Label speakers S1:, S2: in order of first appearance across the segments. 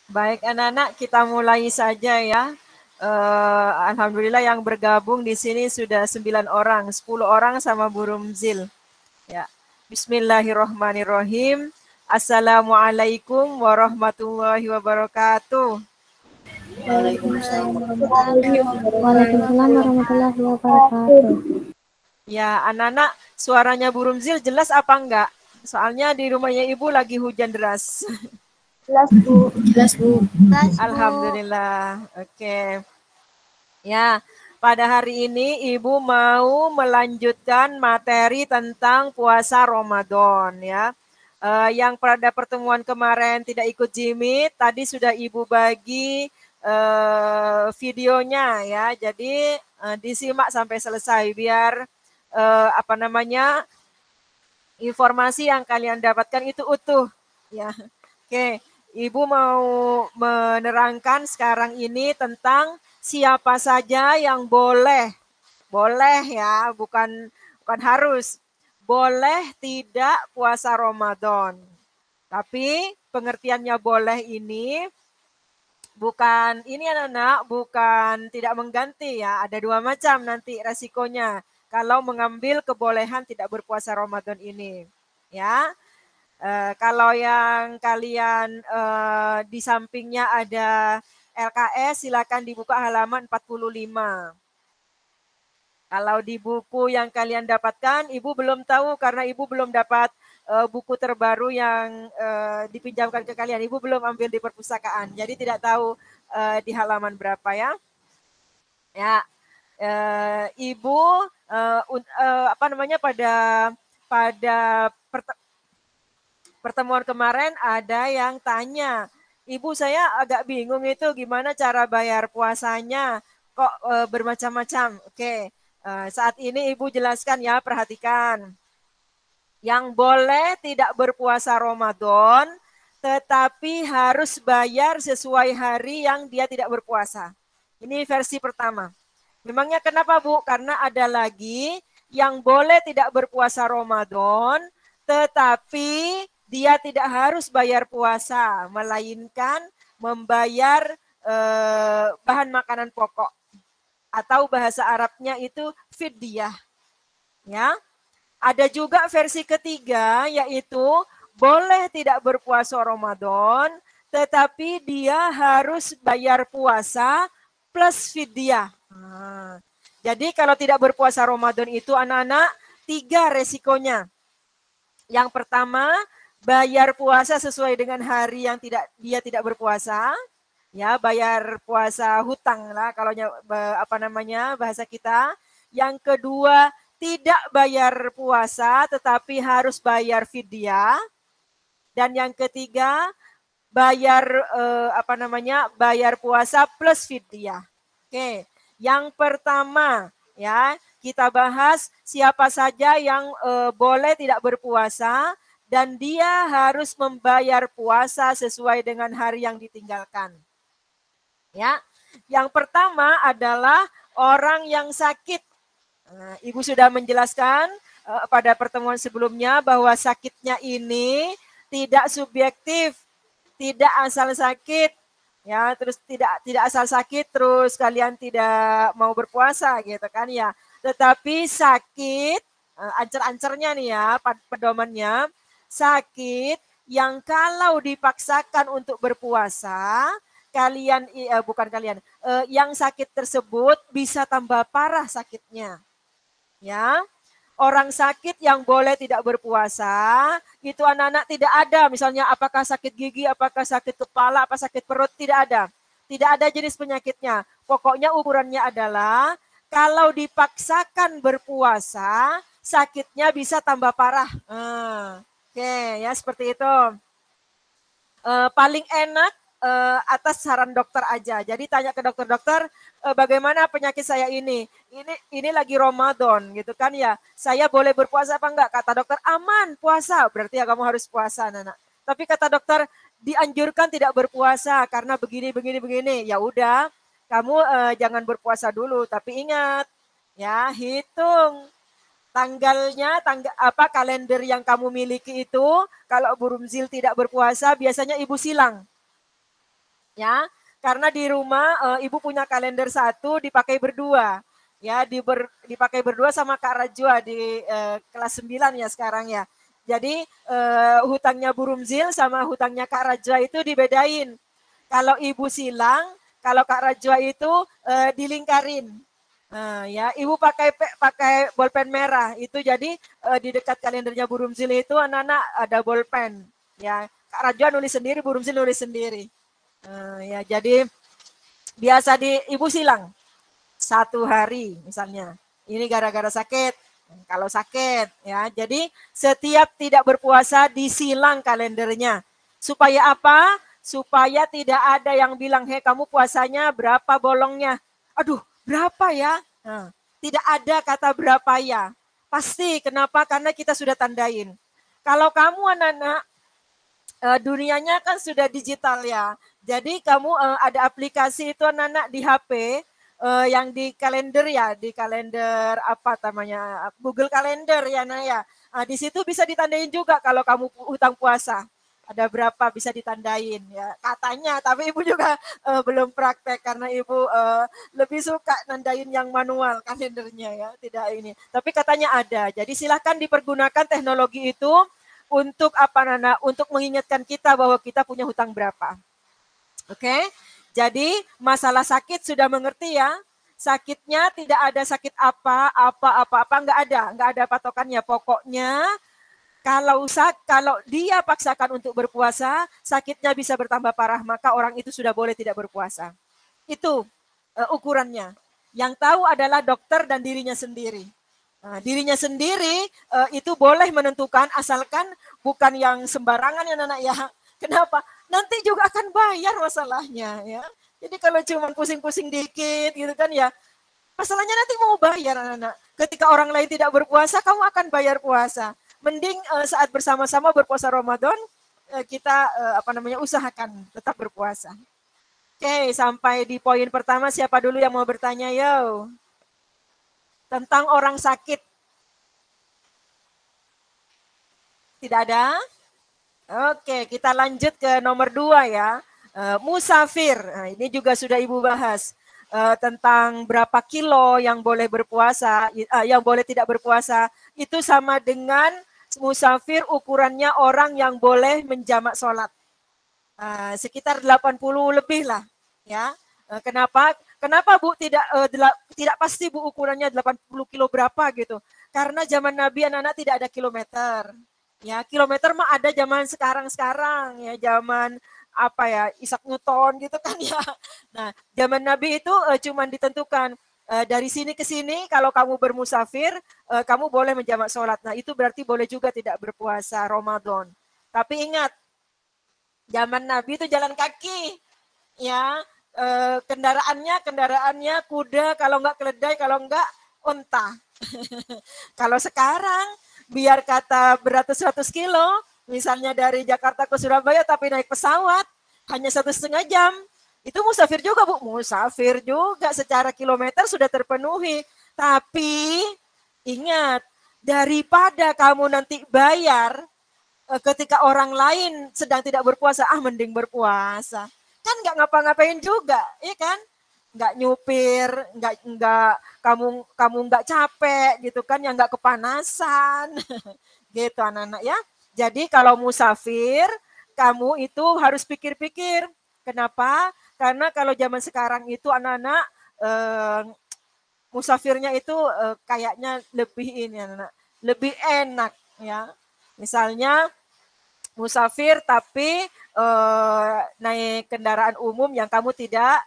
S1: Baik anak-anak, kita mulai saja ya. Alhamdulillah yang bergabung di sini sudah 9 orang, 10 orang sama Bu Rumzil. Ya. Bismillahirrohmanirrohim. Assalamualaikum warahmatullahi wabarakatuh.
S2: Waalaikumsalam warahmatullahi
S3: Waalaikumsalam
S2: wabarakatuh.
S3: warahmatullahi wabarakatuh.
S1: Ya, anak-anak, suaranya Bu Rumzil jelas apa enggak? Soalnya di rumahnya Ibu lagi hujan deras.
S2: Jelas Bu. Jelas Bu.
S1: Alhamdulillah. Oke. Ya, pada hari ini Ibu mau melanjutkan materi tentang puasa Ramadan ya. Yang pada pertemuan kemarin tidak ikut Jimmy, tadi sudah Ibu bagi videonya ya. Jadi disimak sampai selesai biar informasi yang kalian dapatkan itu utuh ya. Oke, Ibu mau menerangkan sekarang ini tentang siapa saja yang boleh ya, bukan harus, boleh tidak puasa Ramadan. Tapi pengertiannya boleh ini bukan ini anak-anak, bukan tidak mengganti ya. Ada dua macam nanti resikonya kalau mengambil kebolehan tidak berpuasa Ramadan ini. Ya, kalau yang kalian di sampingnya ada LKS, silakan dibuka halaman 45. Kalau di buku yang kalian dapatkan, Ibu belum tahu karena Ibu belum dapat buku terbaru yang dipinjamkan ke kalian. Ibu belum ambil di perpustakaan, jadi tidak tahu di halaman berapa ya. Ya, Ibu pada pertemuan kemarin ada yang tanya, Ibu saya agak bingung itu gimana cara bayar puasanya, kok bermacam-macam. Oke, saat ini Ibu jelaskan ya, perhatikan. Yang boleh tidak berpuasa Ramadan, tetapi harus bayar sesuai hari yang dia tidak berpuasa. Ini versi pertama. Memangnya kenapa Bu? Karena ada lagi yang boleh tidak berpuasa Ramadan, tetapi dia tidak harus bayar puasa, melainkan membayar bahan makanan pokok. Atau bahasa Arabnya itu fidyah. Ya. Ada juga versi ketiga, yaitu boleh tidak berpuasa Ramadan, tetapi dia harus bayar puasa plus fidyah. Nah, jadi kalau tidak berpuasa Ramadan itu anak-anak 3 resikonya. Yang pertama, bayar puasa sesuai dengan hari yang dia tidak berpuasa. Ya, bayar puasa hutang lah kalau bahasa kita. Yang kedua, tidak bayar puasa tetapi harus bayar fidyah. Dan yang ketiga, bayar bayar puasa plus fidyah. Oke, yang pertama ya, kita bahas siapa saja yang boleh tidak berpuasa dan dia harus membayar puasa sesuai dengan hari yang ditinggalkan. Ya, yang pertama adalah orang yang sakit. Nah, Ibu sudah menjelaskan pada pertemuan sebelumnya bahwa sakitnya ini tidak subjektif, tidak asal sakit, ya terus tidak asal sakit terus kalian tidak mau berpuasa gitu kan ya. Tetapi sakit ancer-ancernya nih ya pedomannya, sakit yang kalau dipaksakan untuk berpuasa yang sakit tersebut bisa tambah parah sakitnya. Ya, orang sakit yang boleh tidak berpuasa, itu anak-anak tidak ada. Misalnya apakah sakit gigi, apakah sakit kepala, apa sakit perut, tidak ada. Tidak ada jenis penyakitnya. Pokoknya ukurannya adalah kalau dipaksakan berpuasa, sakitnya bisa tambah parah. Oke, ya seperti itu. Paling enak atas saran dokter aja. Jadi tanya ke dokter, bagaimana penyakit saya ini? Ini lagi Ramadan gitu kan ya. Saya boleh berpuasa apa enggak? Kata dokter, aman puasa. Berarti ya kamu harus puasa, Nana. Tapi kata dokter, dianjurkan tidak berpuasa karena begini. Ya udah, kamu jangan berpuasa dulu. Tapi ingat, ya hitung tanggalnya, kalender yang kamu miliki itu, kalau Bu Rumzil tidak berpuasa, biasanya Ibu silang. Ya, karena di rumah ibu punya kalender satu dipakai berdua. Ya, dipakai berdua sama Kak Rajwa di kelas 9 ya sekarang ya. Jadi hutangnya Bu Rumzil sama hutangnya Kak Rajwa itu dibedain. Kalau ibu silang, kalau Kak Rajwa itu dilingkarin. Nah, ya, ibu pakai bolpen merah itu jadi di dekat kalendernya Bu Rumzil itu anak-anak ada bolpen. Ya, Kak Rajwa nulis sendiri, Bu Rumzil nulis sendiri. Ya, jadi biasa di ibu silang 1 hari misalnya. Ini gara-gara sakit. Kalau sakit ya, jadi setiap tidak berpuasa disilang kalendernya. Supaya apa? Supaya tidak ada yang bilang, "Hei, kamu puasanya berapa bolongnya?" Aduh, berapa ya? Nah, tidak ada kata berapa ya. Pasti kenapa? Karena kita sudah tandain. Kalau kamu anak-anak dunianya kan sudah digital ya. Jadi kamu ada aplikasi itu anak-anak di HP yang di kalender ya, di kalender apa namanya Google Calendar ya Naya. Di situ bisa ditandain juga kalau kamu hutang puasa. Ada berapa bisa ditandain ya katanya, tapi ibu juga belum praktek karena ibu lebih suka nandain yang manual kalendernya ya, tidak ini. Tapi katanya ada. Jadi silahkan dipergunakan teknologi itu untuk apa Nana? Untuk mengingatkan kita bahwa kita punya hutang berapa. Oke? Jadi masalah sakit sudah mengerti ya. Sakitnya tidak ada sakit apa, nggak ada patokannya. Pokoknya kalau dia paksakan untuk berpuasa, sakitnya bisa bertambah parah, maka orang itu sudah boleh tidak berpuasa. Itu ukurannya. Yang tahu adalah dokter dan dirinya sendiri. Nah, dirinya sendiri itu boleh menentukan asalkan bukan yang sembarangan ya Nana ya. Kenapa? Nanti juga akan bayar masalahnya ya. Jadi kalau cuma pusing-pusing dikit gitu kan ya, masalahnya nanti mau bayar anak-anak. Ketika orang lain tidak berpuasa, kamu akan bayar puasa. Mending saat bersama-sama berpuasa Ramadan kita usahakan tetap berpuasa. Oke, sampai di poin pertama siapa dulu yang mau bertanya yo? Tentang orang sakit. Tidak ada? Oke, kita lanjut ke nomor 2 ya. Musafir. Nah, ini juga sudah Ibu bahas. Tentang berapa kilo yang boleh berpuasa, yang boleh tidak berpuasa. Itu sama dengan musafir ukurannya orang yang boleh menjamak sholat. Sekitar 80 lebih lah. Ya. Kenapa? Kenapa Bu tidak pasti Bu ukurannya 80 kilo berapa gitu? Karena zaman Nabi anak-anak tidak ada kilometer. Ya, kilometer mah ada zaman sekarang ya, zaman apa ya, Isaac Newton gitu kan ya. Nah, zaman Nabi itu cuma ditentukan dari sini ke sini kalau kamu bermusafir, kamu boleh menjamak sholat. Nah, itu berarti boleh juga tidak berpuasa Ramadan. Tapi ingat, zaman Nabi itu jalan kaki. Ya, kendaraannya kuda, kalau enggak keledai, kalau enggak unta. Kalau sekarang biar kata beratus-ratus kilo, misalnya dari Jakarta ke Surabaya tapi naik pesawat hanya 1,5 jam, itu musafir juga Bu, musafir juga secara kilometer sudah terpenuhi. Tapi ingat, daripada kamu nanti bayar ketika orang lain sedang tidak berpuasa, mending berpuasa. Kan nggak ngapa-ngapain juga, ya kan? Nggak nyupir, nggak kamu nggak capek gitu kan, yang nggak kepanasan, gitu anak-anak ya. Jadi kalau musafir, kamu itu harus pikir-pikir. Kenapa? Karena kalau zaman sekarang itu anak-anak musafirnya itu kayaknya lebih ini anak-anak, lebih enak ya. Misalnya musafir tapi naik kendaraan umum yang kamu tidak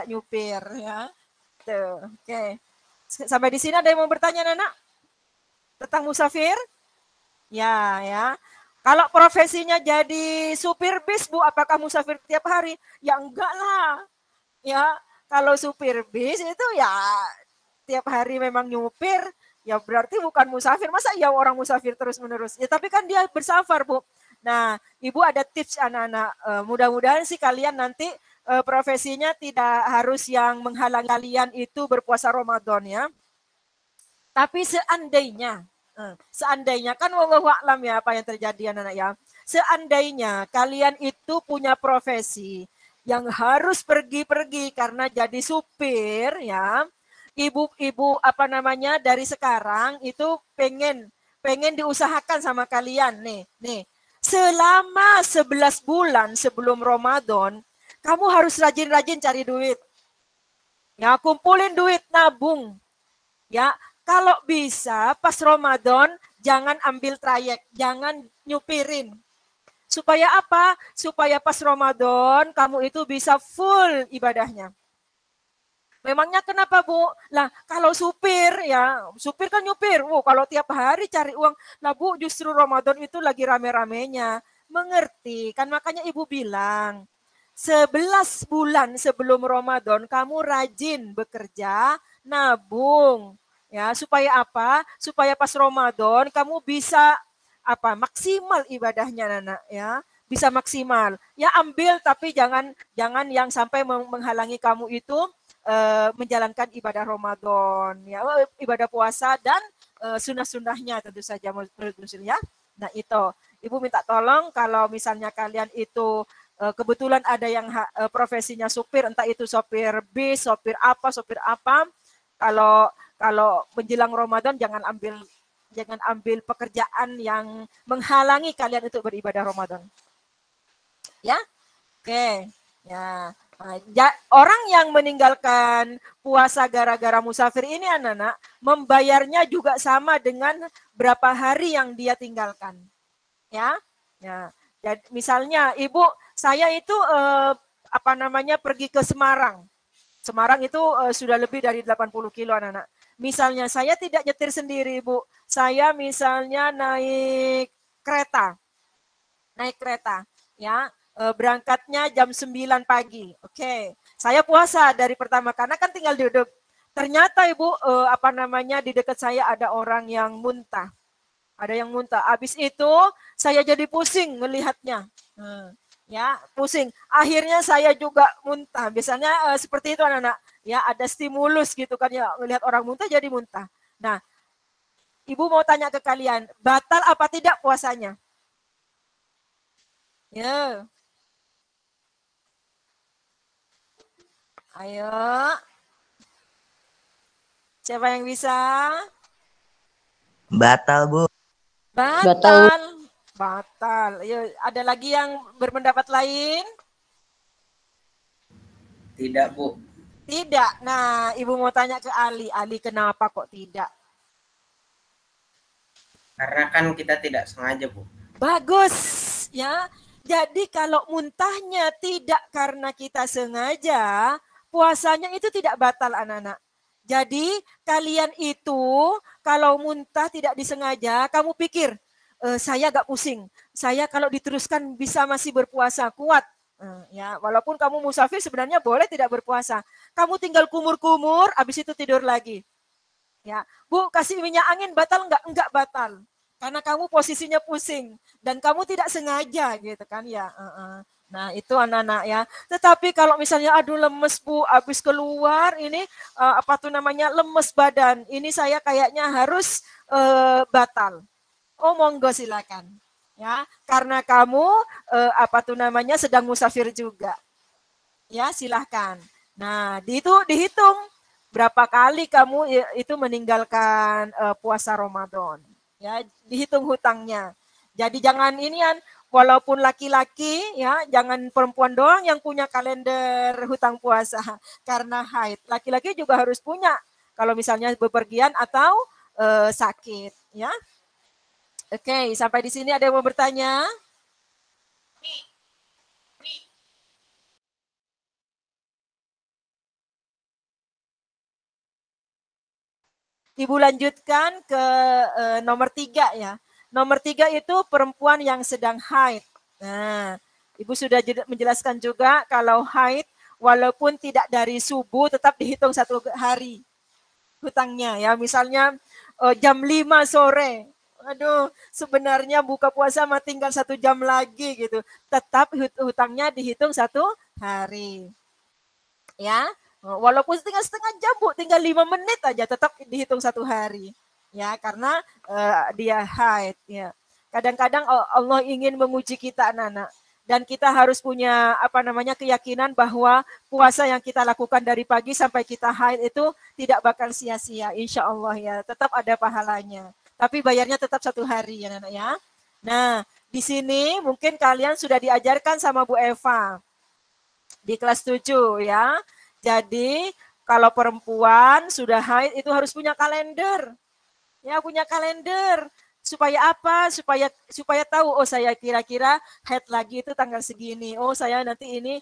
S1: nyupir ya. Tuh, oke. Sampai di sini ada yang mau bertanya Nana? Tentang musafir? Ya. Kalau profesinya jadi supir bis Bu, apakah musafir tiap hari? Ya enggak lah. Ya, kalau supir bis itu ya tiap hari memang nyupir, ya berarti bukan musafir. Masa ya orang musafir terus-menerus? Ya tapi kan dia bersafar Bu. Nah, Ibu ada tips anak-anak. Mudah-mudahan sih kalian nanti profesinya tidak harus yang menghalang kalian itu berpuasa Ramadan ya. Tapi seandainya kan wallahu a'lam ya apa yang terjadi anak-anak ya. Seandainya kalian itu punya profesi yang harus pergi-pergi karena jadi supir ya. Ibu-ibu apa namanya dari sekarang itu pengen diusahakan sama kalian nih. Selama 11 bulan sebelum Ramadan, kamu harus rajin-rajin cari duit. Ya, kumpulin duit, nabung. Ya, kalau bisa pas Ramadan jangan ambil trayek, jangan nyupirin. Supaya apa? Supaya pas Ramadan kamu itu bisa full ibadahnya. Memangnya kenapa, Bu? Lah, kalau supir ya, supir kan nyupir. Kalau tiap hari cari uang. Nah, Bu, justru Ramadan itu lagi rame-ramenya. Mengerti? Kan makanya Ibu bilang, 11 bulan sebelum Ramadan kamu rajin bekerja, nabung. Ya, supaya apa? Supaya pas Ramadan kamu bisa apa? Maksimal ibadahnya, Nana, ya. Bisa maksimal. Ya ambil tapi jangan yang sampai menghalangi kamu itu menjalankan ibadah Ramadan, ya, ibadah puasa dan sunnah-sunnahnya tentu saja ya. Nah itu, Ibu minta tolong kalau misalnya kalian itu kebetulan ada yang profesinya supir, entah itu sopir bis, sopir apa, kalau menjelang Ramadan jangan ambil pekerjaan yang menghalangi kalian untuk beribadah Ramadan. Ya, oke, ya. Orang yang meninggalkan puasa gara-gara musafir ini anak-anak membayarnya juga sama dengan berapa hari yang dia tinggalkan. Ya. Jadi misalnya Ibu, saya itu pergi ke Semarang. Semarang itu sudah lebih dari 80 kilo anak-anak. Misalnya saya tidak nyetir sendiri, Ibu. Saya misalnya naik kereta. Ya. Berangkatnya jam 9 pagi. Oke. Saya puasa dari pertama karena kan tinggal duduk. Ternyata Ibu di dekat saya ada orang yang muntah. Ada yang muntah. Habis itu saya jadi pusing melihatnya. Ya, pusing. Akhirnya saya juga muntah. Biasanya seperti itu anak-anak. Ya, ada stimulus gitu kan ya, melihat orang muntah jadi muntah. Nah, Ibu mau tanya ke kalian, batal apa tidak puasanya? Ya. Ayo. Siapa yang bisa?
S4: Batal, Bu.
S1: Batal. Ayo, ada lagi yang berpendapat lain?
S5: Tidak, Bu.
S1: Tidak. Nah, Ibu mau tanya ke Ali. Ali, kenapa kok tidak?
S5: Karena kan kita tidak sengaja, Bu.
S1: Bagus, ya. Jadi kalau muntahnya tidak karena kita sengaja, puasanya itu tidak batal anak-anak. Jadi kalian itu kalau muntah tidak disengaja, kamu pikir, saya agak pusing. Saya kalau diteruskan bisa masih berpuasa, kuat. Ya, walaupun kamu musafir sebenarnya boleh tidak berpuasa. Kamu tinggal kumur-kumur, habis itu tidur lagi. Ya, Bu, kasih minyak angin batal enggak? Enggak batal. Karena kamu posisinya pusing dan kamu tidak sengaja gitu kan ya. Nah, itu anak-anak ya. Tetapi kalau misalnya aduh lemes Bu, habis keluar ini lemes badan. Ini saya kayaknya harus batal. Oh, monggo silakan. Ya, karena kamu sedang musafir juga. Ya, silahkan. Nah, itu dihitung berapa kali kamu itu meninggalkan puasa Ramadan. Ya, dihitung hutangnya. Jadi jangan walaupun laki-laki ya, jangan perempuan doang yang punya kalender hutang puasa karena haid. Laki-laki juga harus punya kalau misalnya bepergian atau sakit ya. Oke, sampai di sini ada yang mau bertanya? Ibu lanjutkan ke nomor 3 ya. Nomor 3 itu perempuan yang sedang haid. Nah, Ibu sudah menjelaskan juga kalau haid walaupun tidak dari subuh tetap dihitung 1 hari hutangnya ya. Misalnya jam 5 sore. Aduh, sebenarnya buka puasa mah tinggal 1 jam lagi gitu. Tetap hutangnya dihitung 1 hari. Ya. Walaupun tinggal setengah jam, Bu, tinggal 5 menit aja tetap dihitung 1 hari. Ya, karena dia haid ya. Kadang-kadang Allah ingin menguji kita anak-anak. Dan kita harus punya keyakinan bahwa puasa yang kita lakukan dari pagi sampai kita haid itu tidak bakal sia-sia, insya Allah ya, tetap ada pahalanya. Tapi bayarnya tetap 1 hari ya anak ya. Nah, di sini mungkin kalian sudah diajarkan sama Bu Eva di kelas 7 ya. Jadi kalau perempuan sudah haid itu harus punya kalender. Ya, punya kalender. Supaya apa? Supaya tahu, oh saya kira-kira haid lagi itu tanggal segini. Oh saya nanti ini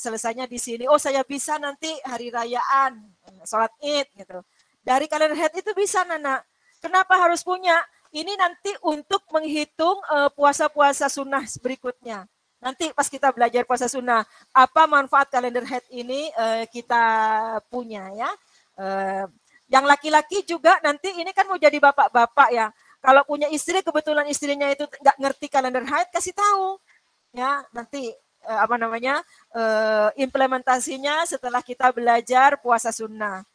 S1: selesainya di sini. Oh saya bisa nanti hari rayaan, sholat Id gitu. Dari kalender haid itu bisa Nana. Kenapa harus punya? Ini nanti untuk menghitung puasa-puasa sunnah berikutnya. Nanti pas kita belajar puasa sunnah, apa manfaat kalender haid ini kita punya ya. Yang laki-laki juga nanti ini kan mau jadi bapak-bapak ya. Kalau punya istri kebetulan istrinya itu nggak ngerti kalender haid, kasih tahu ya. Nanti implementasinya setelah kita belajar puasa sunnah.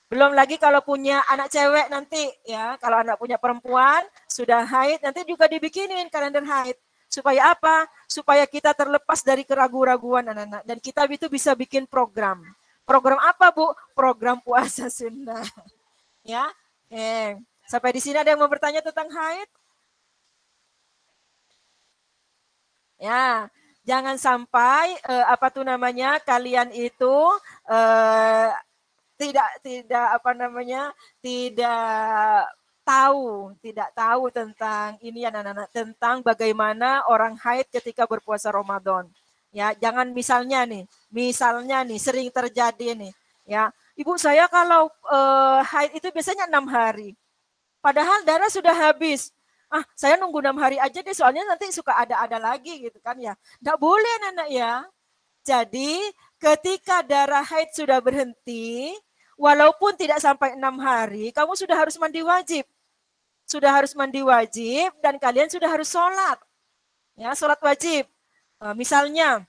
S1: Belum lagi kalau punya anak cewek nanti ya. Kalau anak punya perempuan sudah haid nanti juga dibikinin kalender haid. Supaya apa? Supaya kita terlepas dari keraguan-raguan anak-anak dan kita itu bisa bikin program. Program apa, Bu? Program puasa sunnah. Ya. Sampai di sini ada yang mau bertanya tentang haid? Ya, jangan sampai kalian itu tidak tahu tentang ini anak-anak, tentang bagaimana orang haid ketika berpuasa Ramadan. Ya, jangan misalnya nih sering terjadi nih, ya. Ibu saya kalau haid itu biasanya 6 hari. Padahal darah sudah habis. Saya nunggu 6 hari aja deh, soalnya nanti suka ada lagi gitu kan ya. Nggak boleh anak ya. Jadi ketika darah haid sudah berhenti, walaupun tidak sampai 6 hari, kamu sudah harus mandi wajib. Sudah harus mandi wajib dan kalian sudah harus sholat. Ya, sholat wajib. Misalnya,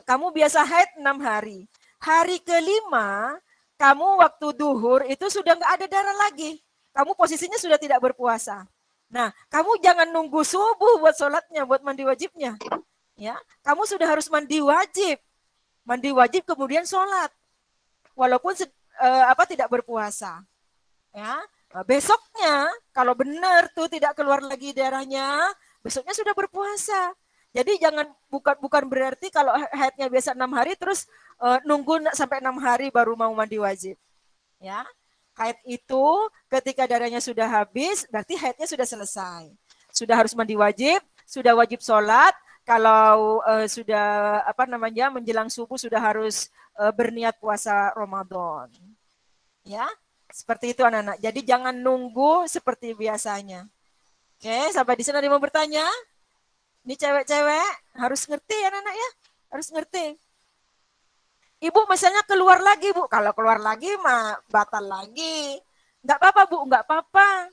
S1: kamu biasa haid 6 hari. Hari kelima, kamu waktu duhur itu sudah nggak ada darah lagi. Kamu posisinya sudah tidak berpuasa. Nah, kamu jangan nunggu subuh buat sholatnya, buat mandi wajibnya. Ya, kamu sudah harus mandi wajib. Mandi wajib kemudian sholat. Walaupun tidak berpuasa. Ya, besoknya kalau benar tuh tidak keluar lagi darahnya, besoknya sudah berpuasa. Jadi bukan berarti kalau haidnya biasa 6 hari terus nunggu sampai 6 hari baru mau mandi wajib. Ya. Haid itu ketika darahnya sudah habis berarti haidnya sudah selesai. Sudah harus mandi wajib, sudah wajib sholat, kalau sudah menjelang subuh sudah harus berniat puasa Ramadan. Ya. Seperti itu anak-anak. Jadi jangan nunggu seperti biasanya. Oke, sampai di sini ada yang mau bertanya? Ini cewek-cewek harus ngerti ya anak-anak ya. Harus ngerti. Ibu misalnya keluar lagi, Bu. Kalau keluar lagi mah batal lagi. Enggak apa-apa, Bu, enggak apa-apa.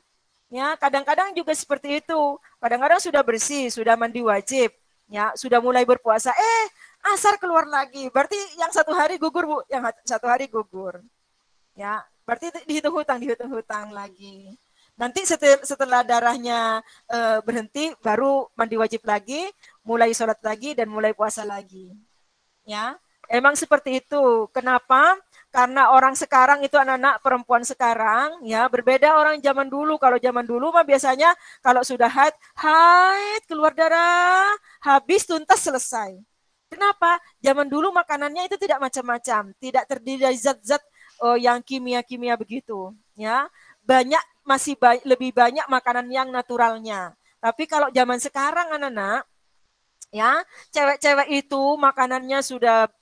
S1: Ya, kadang-kadang juga seperti itu. Kadang-kadang sudah bersih, sudah mandi wajib. Ya, sudah mulai berpuasa. Asar keluar lagi. Berarti yang 1 hari gugur, Bu. Yang 1 hari gugur. Ya, berarti dihitung hutang lagi. Nanti setelah darahnya berhenti, baru mandi wajib lagi, mulai sholat lagi, dan mulai puasa lagi. Ya, emang seperti itu. Kenapa? Karena orang sekarang itu anak-anak perempuan sekarang, ya berbeda orang zaman dulu. Kalau zaman dulu mah biasanya kalau sudah haid keluar darah, habis tuntas selesai. Kenapa? Zaman dulu makanannya itu tidak macam-macam, tidak terdiri dari zat-zat yang kimia-kimia begitu. Ya, lebih banyak makanan yang naturalnya. Tapi kalau zaman sekarang anak-anak, ya cewek-cewek itu makanannya sudah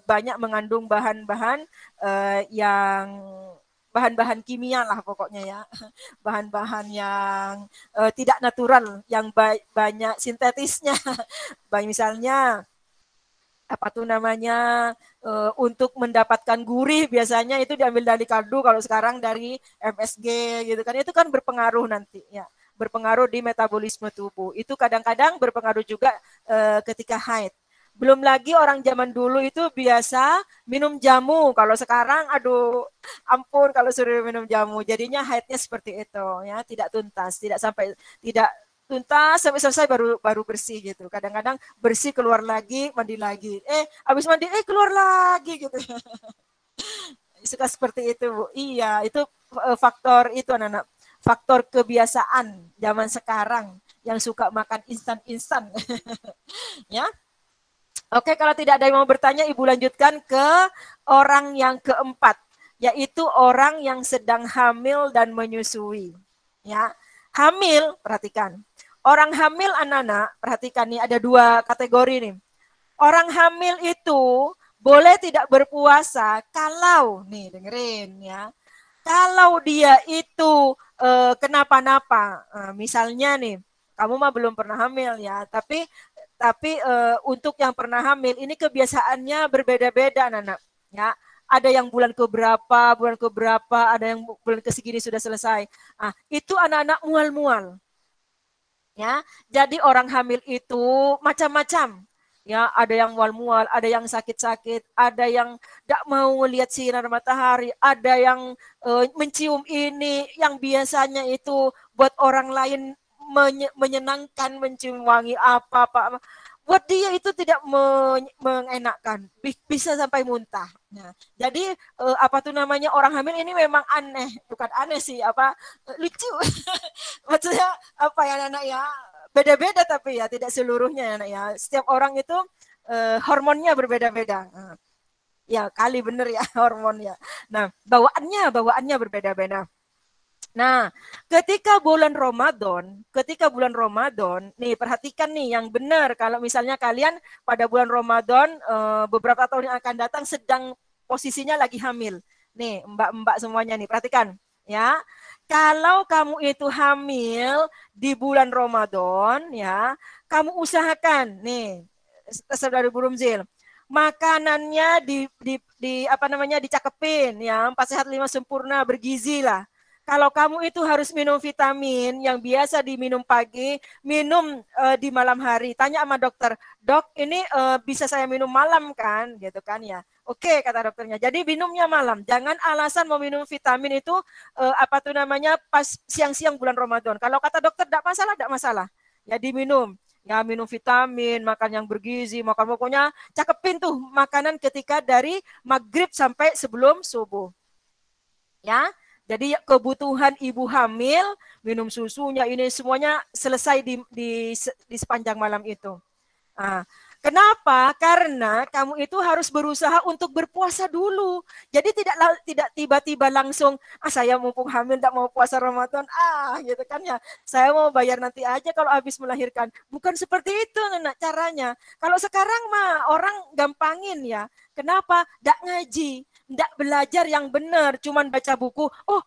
S1: banyak mengandung bahan-bahan yang bahan-bahan kimia lah pokoknya ya, bahan-bahan yang tidak natural, yang banyak sintetisnya. Misalnya untuk mendapatkan gurih biasanya itu diambil dari kaldu, kalau sekarang dari MSG gitu kan, itu kan berpengaruh nanti ya, berpengaruh di metabolisme tubuh. Itu kadang-kadang berpengaruh juga ketika haid. Belum lagi orang zaman dulu itu biasa minum jamu, kalau sekarang aduh ampun kalau suruh minum jamu, jadinya haidnya seperti itu ya, tidak tuntas, tidak tuntas sampai selesai baru bersih gitu. Kadang-kadang bersih keluar lagi, mandi lagi. Habis mandi keluar lagi gitu. Suka seperti itu, Bu. Iya, itu faktor itu anak-anak. Faktor kebiasaan zaman sekarang yang suka makan instan-instan. Ya. Oke, kalau tidak ada yang mau bertanya, Ibu lanjutkan ke orang yang keempat, yaitu orang yang sedang hamil dan menyusui. Ya, hamil, perhatikan. Orang hamil anak-anak, perhatikan nih ada 2 kategori nih. Orang hamil itu boleh tidak berpuasa kalau, nih dengerin ya, kalau dia itu kenapa-napa. Misalnya nih, kamu mah belum pernah hamil ya, tapi untuk yang pernah hamil ini kebiasaannya berbeda-beda anak-anak ya. Ada yang bulan keberapa, ada yang bulan kesegini sudah selesai. Itu anak-anak mual-mual. Ya, jadi orang hamil itu macam-macam. Ya, ada yang mual-mual, ada yang sakit-sakit, ada yang tidak mau melihat sinar matahari, ada yang mencium ini yang biasanya itu buat orang lain menyenangkan, mencium wangi apa. Buat dia itu tidak mengenakkan, bisa sampai muntah. Nah, jadi orang hamil ini memang aneh, bukan aneh sih, lucu. Maksudnya apa ya anak ya, beda-beda tapi ya tidak seluruhnya anak ya. Setiap orang itu hormonnya berbeda-beda. Ya kali bener ya hormonnya. Nah bawaannya berbeda-beda. Nah, ketika bulan Ramadan, nih perhatikan nih yang benar. Kalau misalnya kalian pada bulan Ramadan beberapa tahun yang akan datang sedang posisinya lagi hamil. Nih, mbak-mbak semuanya nih, perhatikan ya. Kalau kamu itu hamil di bulan Ramadan ya, kamu usahakan nih, saudara Burumzil, makanannya dicakepin ya, 4 sehat 5 sempurna, bergizi lah. Kalau kamu itu harus minum vitamin yang biasa diminum pagi, minum di malam hari. Tanya sama dokter, dok ini bisa saya minum malam kan? Gitu kan ya. Oke, kata dokternya. Jadi minumnya malam. Jangan alasan mau minum vitamin itu pas siang-siang bulan Ramadan. Kalau kata dokter tidak masalah. Ya diminum. Ya minum vitamin, makan yang bergizi, makan pokoknya cakepin tuh makanan ketika dari maghrib sampai sebelum subuh. Ya. Jadi kebutuhan ibu hamil, minum susunya ini semuanya selesai di sepanjang malam itu. Kenapa? Karena kamu itu harus berusaha untuk berpuasa dulu. Jadi tidak tiba-tiba langsung, saya mumpung hamil tidak mau puasa Ramadan, gitu kan ya. Saya mau bayar nanti aja kalau habis melahirkan. Bukan seperti itu caranya. Kalau sekarang mah orang gampangin ya. Kenapa? Tidak ngaji. Tidak belajar yang benar, cuman baca buku. Oh,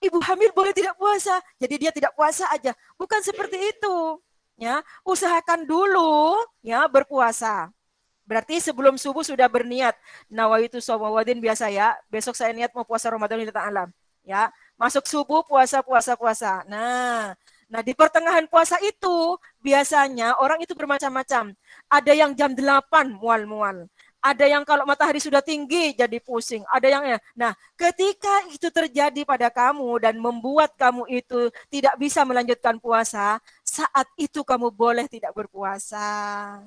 S1: ibu hamil boleh tidak puasa, jadi dia tidak puasa aja. Bukan seperti itu. Ya, usahakan dulu ya berpuasa. Berarti sebelum subuh sudah berniat. Nawaitu shauma wadin biasa ya. Besok saya niat mau puasa Ramadan lillahi ta'ala. Ya, masuk subuh puasa. Nah, di pertengahan puasa itu biasanya orang itu bermacam-macam. Ada yang jam 8 mual-mual. Ada yang kalau matahari sudah tinggi jadi pusing. Ada yang Nah, ketika itu terjadi pada kamu dan membuat kamu itu tidak bisa melanjutkan puasa, saat itu kamu boleh tidak berpuasa.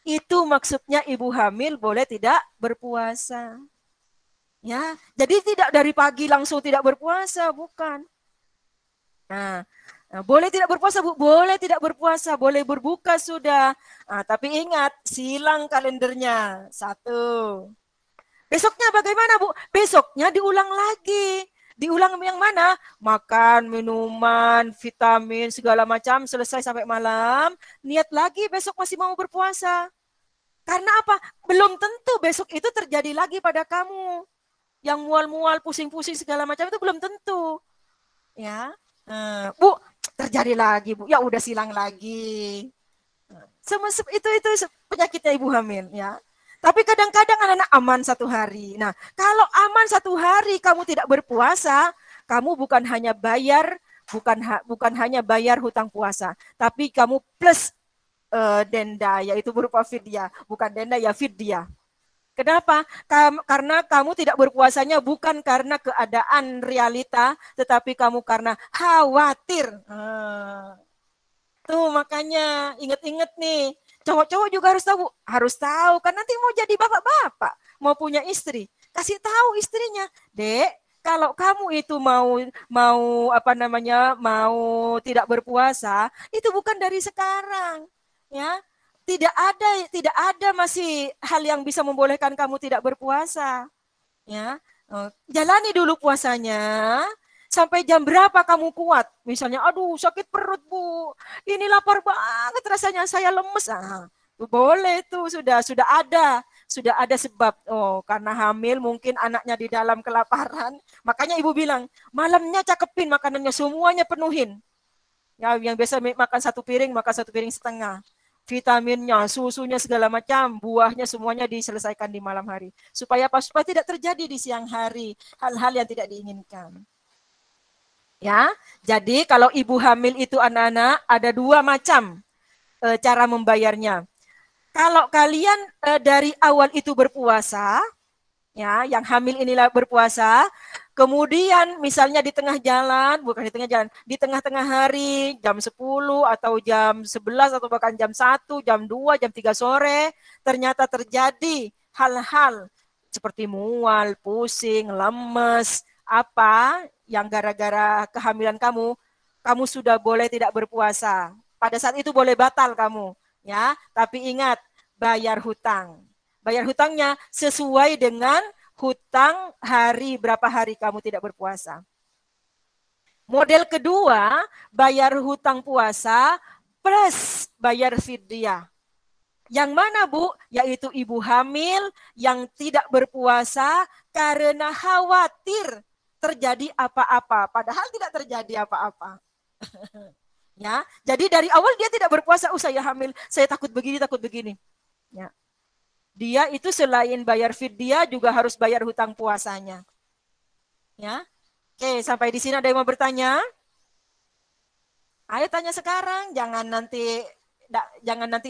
S1: Itu maksudnya ibu hamil boleh tidak berpuasa. Ya, jadi tidak dari pagi langsung tidak berpuasa, bukan. Nah, boleh tidak berpuasa, Bu? Boleh tidak berpuasa, boleh berbuka sudah. Tapi ingat, silang kalendernya. 1. Besoknya bagaimana, Bu? Besoknya diulang lagi. Diulang yang mana? Makan, minuman, vitamin, segala macam, selesai sampai malam. Niat lagi besok masih mau berpuasa. Karena apa? Belum tentu besok itu terjadi lagi pada kamu. Yang mual-mual, pusing-pusing, segala macam itu belum tentu. Ya, Bu, terjadi lagi, Bu. Ya udah silang lagi. Itu penyakitnya ibu hamil ya. Tapi kadang-kadang anak-anak aman 1 hari. Nah, kalau aman 1 hari kamu tidak berpuasa, kamu bukan hanya bayar hutang puasa, tapi kamu plus denda, yaitu berupa fidyah. Bukan denda ya fidyah. Kenapa? Karena kamu tidak berpuasanya bukan karena keadaan realita, tetapi kamu karena khawatir. Tuh makanya inget-inget nih. Cowok-cowok juga harus tahu, kan nanti mau jadi bapak-bapak, mau punya istri. Kasih tahu istrinya, "Dek, kalau kamu itu mau mau apa namanya, mau tidak berpuasa, itu bukan dari sekarang." Ya. Tidak ada masih hal yang bisa membolehkan kamu tidak berpuasa. Ya. Jalani dulu puasanya. Sampai jam berapa kamu kuat? Misalnya, aduh sakit perut Bu, ini lapar banget rasanya, saya lemes. Boleh tuh, sudah ada sebab. Oh, karena hamil mungkin anaknya di dalam kelaparan. Makanya ibu bilang, malamnya cakepin makanannya, semuanya penuhin. Ya, yang biasa makan 1 piring, makan 1,5 piring. Vitaminnya, susunya segala macam, buahnya semuanya diselesaikan di malam hari. Supaya apa? Supaya tidak terjadi di siang hari hal-hal yang tidak diinginkan. Ya, jadi kalau ibu hamil itu anak-anak ada 2 macam cara membayarnya. Kalau kalian dari awal itu berpuasa, ya, yang hamil inilah berpuasa, kemudian misalnya di tengah jalan, bukan di tengah jalan, di tengah-tengah hari, jam 10 atau jam 11 atau bahkan jam 1, jam 2, jam 3 sore, ternyata terjadi hal-hal seperti mual, pusing, lemes, apa yang gara-gara kehamilan kamu sudah boleh tidak berpuasa. Pada saat itu boleh batal kamu, ya. Tapi ingat, bayar hutang. Bayar hutangnya sesuai dengan hutang berapa hari kamu tidak berpuasa. Model kedua, bayar hutang puasa plus bayar fidyah. Yang mana Bu? Yaitu ibu hamil yang tidak berpuasa karena khawatir terjadi apa-apa. Padahal tidak terjadi apa-apa. Ya, jadi dari awal dia tidak berpuasa. Saya hamil, saya takut begini, takut begini. Ya. Dia itu selain bayar fidyah juga harus bayar hutang puasanya. Ya. Oke, sampai di sini ada yang mau bertanya? Ayo tanya sekarang, jangan nanti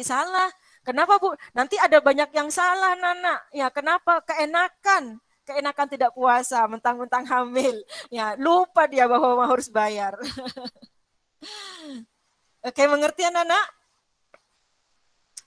S1: salah. Kenapa Bu? Nanti ada banyak yang salah, Nana. Ya, kenapa? Keenakan tidak puasa, mentang-mentang hamil. Ya, lupa dia bahwa harus bayar. Oke, mengerti Nana?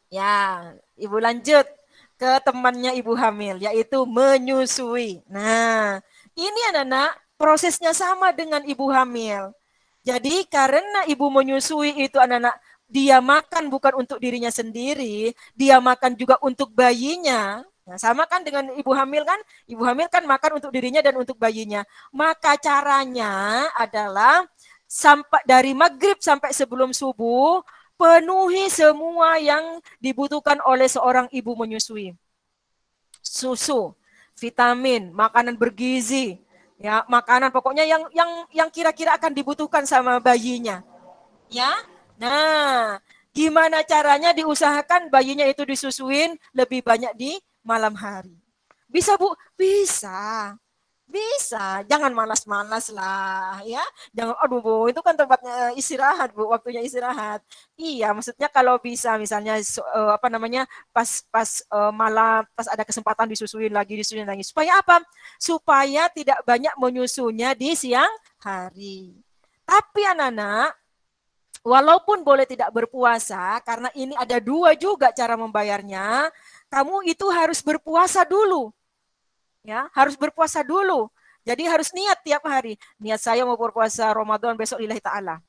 S1: Ya, Ibu lanjut ke temannya ibu hamil, yaitu menyusui. Nah, ini anak-anak prosesnya sama dengan ibu hamil. Jadi karena ibu menyusui itu anak-anak, dia makan bukan untuk dirinya sendiri, dia makan juga untuk bayinya. Nah, sama kan dengan ibu hamil kan? Ibu hamil kan makan untuk dirinya dan untuk bayinya. Maka caranya adalah sampai dari maghrib sampai sebelum subuh, penuhi semua yang dibutuhkan oleh seorang ibu menyusui. Susu, vitamin, makanan bergizi, ya, makanan pokoknya yang kira-kira akan dibutuhkan sama bayinya. Ya. Nah, gimana caranya diusahakan bayinya itu disusuin lebih banyak di malam hari? Bisa, Bu? Bisa. Bisa, jangan malas-malas lah, ya. Jangan, aduh Bu, itu kan tempatnya istirahat Bu, waktunya istirahat. Iya, maksudnya kalau bisa, misalnya pas malam, pas ada kesempatan disusuin lagi, supaya apa? Supaya tidak banyak menyusunya di siang hari. Tapi anak-anak, walaupun boleh tidak berpuasa, karena ini ada 2 juga cara membayarnya, kamu itu harus berpuasa dulu. Ya, harus berpuasa dulu. Jadi harus niat tiap hari. Niat saya mau berpuasa Ramadan besok lillahi ta'ala.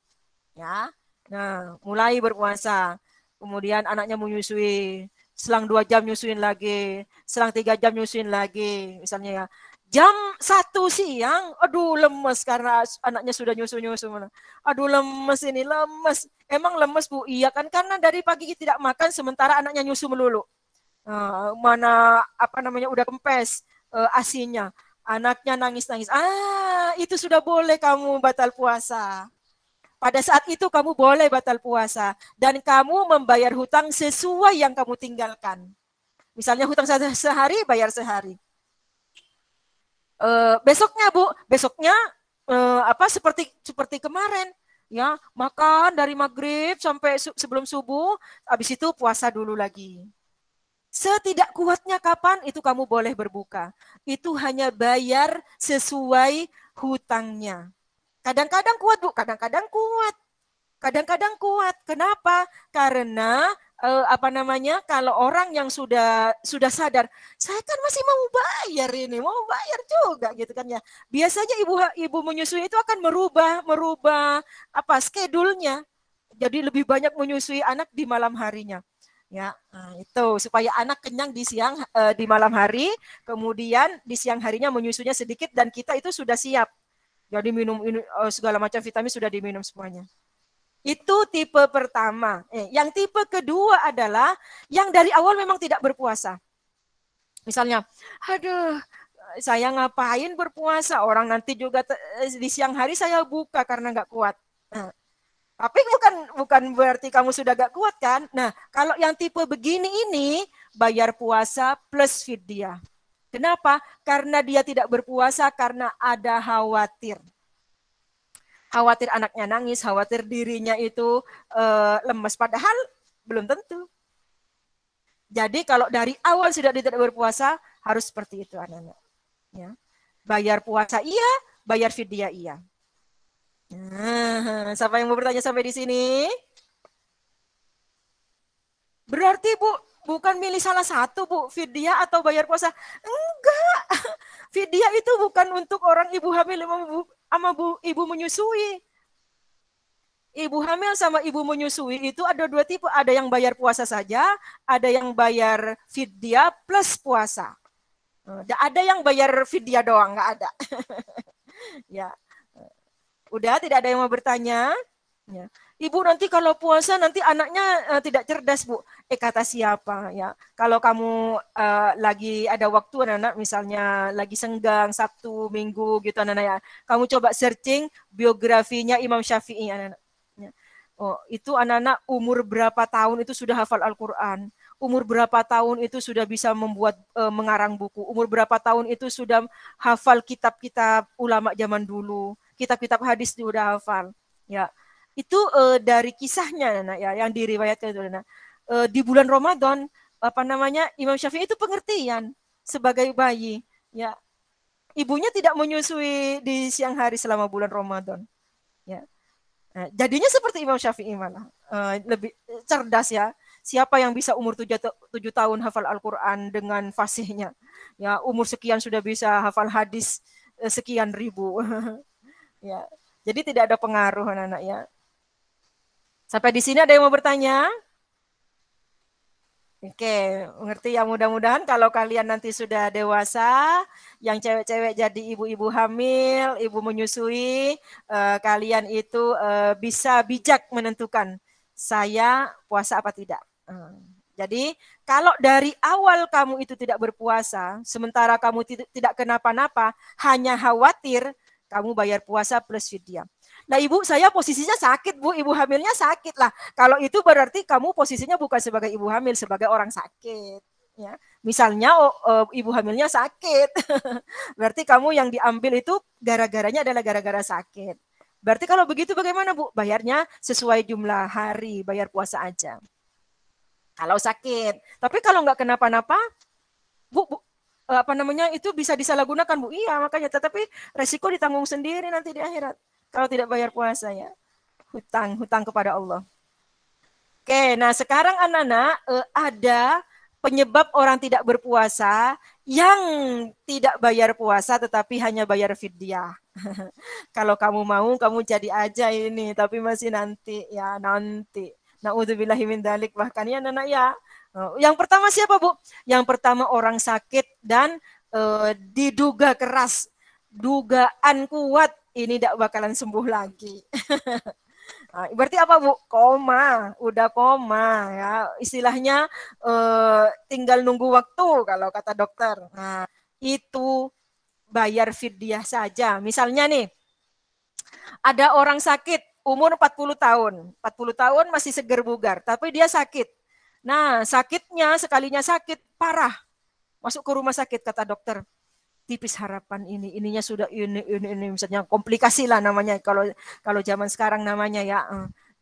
S1: Ya. Nah, mulai berpuasa. Kemudian anaknya menyusui. Selang 2 jam nyusuin lagi. Selang 3 jam nyusuin lagi. Misalnya ya. Jam 1 siang, aduh lemes karena anaknya sudah nyusu-nyusu. Aduh lemes ini, lemes. Emang lemes Bu? Iya kan, karena dari pagi tidak makan sementara anaknya nyusu melulu. Mana udah kempes asinya, anaknya nangis-nangis. Itu sudah boleh kamu batal puasa. Pada saat itu kamu boleh batal puasa dan kamu membayar hutang sesuai yang kamu tinggalkan. Misalnya hutang sehari, bayar sehari. Besoknya Bu, seperti kemarin, ya, makan dari maghrib sampai sebelum subuh, habis itu puasa dulu lagi. Setidak kuatnya kapan itu kamu boleh berbuka. Itu hanya bayar sesuai hutangnya. Kadang-kadang kuat Bu, kadang-kadang kuat. Kadang-kadang kuat. Kenapa? Karena kalau orang yang sudah sadar, saya kan masih mau bayar ini, mau bayar juga gitu kan ya. Biasanya ibu menyusui itu akan merubah schedule-nya. Jadi lebih banyak menyusui anak di malam harinya. Ya, itu supaya anak kenyang di malam hari, kemudian di siang harinya menyusunya sedikit dan kita itu sudah siap. Jadi minum segala macam vitamin sudah diminum semuanya. Itu tipe pertama. Yang tipe kedua adalah yang dari awal memang tidak berpuasa. Misalnya, aduh, saya ngapain berpuasa? Orang nanti juga di siang hari saya buka karena nggak kuat. Nah, tapi bukan berarti kamu sudah gak kuat kan? Nah, kalau yang tipe begini ini bayar puasa plus fidyah. Kenapa? Karena dia tidak berpuasa karena ada khawatir. Khawatir anaknya nangis, khawatir dirinya itu lemes. Padahal belum tentu. Jadi kalau dari awal sudah tidak berpuasa, harus seperti itu anak-anak. Ya. Bayar puasa iya, bayar fidyah iya. Nah, siapa yang mau bertanya sampai di sini? Berarti Bu, bukan milih salah satu Bu, fidyah atau bayar puasa. Enggak. Fidyah itu bukan untuk orang ibu hamil sama ibu menyusui. Ibu hamil sama ibu menyusui itu ada dua tipe. Ada yang bayar puasa saja, ada yang bayar fidyah plus puasa. Ada yang bayar fidyah doang, nggak ada. Ya. Udah, tidak ada yang mau bertanya? Ya. Ibu nanti kalau puasa nanti anaknya tidak cerdas Bu. Kata siapa ya? Kalau kamu lagi ada waktu anak-anak, misalnya lagi senggang Sabtu, Minggu gitu anak-anak ya. Kamu coba searching biografinya Imam Syafi'i anak-anak. Ya. Oh, itu anak-anak umur berapa tahun itu sudah hafal Al-Quran. Umur berapa tahun itu sudah bisa mengarang buku. Umur berapa tahun itu sudah hafal kitab-kitab ulama zaman dulu. Kitab-kitab hadis dia udah hafal. Ya. Itu dari kisahnya Nana, ya yang diriwayatkan itu Nana. Di bulan Ramadan Imam Syafi'i itu pengertian sebagai bayi, ya. Ibunya tidak menyusui di siang hari selama bulan Ramadan. Ya. Nah, jadinya seperti Imam Syafi'i malah lebih cerdas ya. Siapa yang bisa umur 7 tahun hafal Al-Quran dengan fasihnya? Ya, umur sekian sudah bisa hafal hadis sekian ribu. Ya. Jadi tidak ada pengaruh anak-anak ya. Sampai di sini ada yang mau bertanya? Oke, mengerti ya, mudah-mudahan kalau kalian nanti sudah dewasa, yang cewek-cewek jadi ibu-ibu hamil, ibu menyusui, kalian itu bisa bijak menentukan saya puasa apa tidak. Jadi kalau dari awal kamu itu tidak berpuasa, sementara kamu tidak kenapa-napa, hanya khawatir, kamu bayar puasa plus fidyah. Nah ibu, saya posisinya sakit Bu, ibu hamilnya sakit lah. Kalau itu berarti kamu posisinya bukan sebagai ibu hamil, sebagai orang sakit. Ya. Misalnya ibu hamilnya sakit, berarti kamu yang diambil itu gara-garanya adalah gara-gara sakit. Berarti kalau begitu bagaimana Bu? Bayarnya sesuai jumlah hari, bayar puasa aja. Kalau sakit. Tapi kalau nggak kenapa-napa, Bu, itu bisa disalahgunakan Bu. Iya makanya, tetapi resiko ditanggung sendiri nanti di akhirat. Kalau tidak bayar puasa ya, hutang kepada Allah. Oke, nah sekarang anak-anak ada penyebab orang tidak berpuasa yang tidak bayar puasa tetapi hanya bayar fidyah. Kalau kamu mau, kamu jadi aja ini, tapi masih nanti ya, nanti. Na'udzubillahi min dzalik, bahkan ya anak-anak ya. Yang pertama siapa Bu? Yang pertama orang sakit dan diduga keras, dugaan kuat ini tidak bakalan sembuh lagi. Nah, berarti apa Bu? Koma, udah koma ya. Istilahnya tinggal nunggu waktu kalau kata dokter. Nah, itu bayar fidyah saja. Misalnya nih, ada orang sakit umur 40 tahun. 40 tahun masih seger bugar, tapi dia sakit. Nah, sakitnya sekalinya sakit parah. Masuk ke rumah sakit kata dokter. Tipis harapan ininya sudah ini misalnya komplikasi lah namanya kalau zaman sekarang namanya ya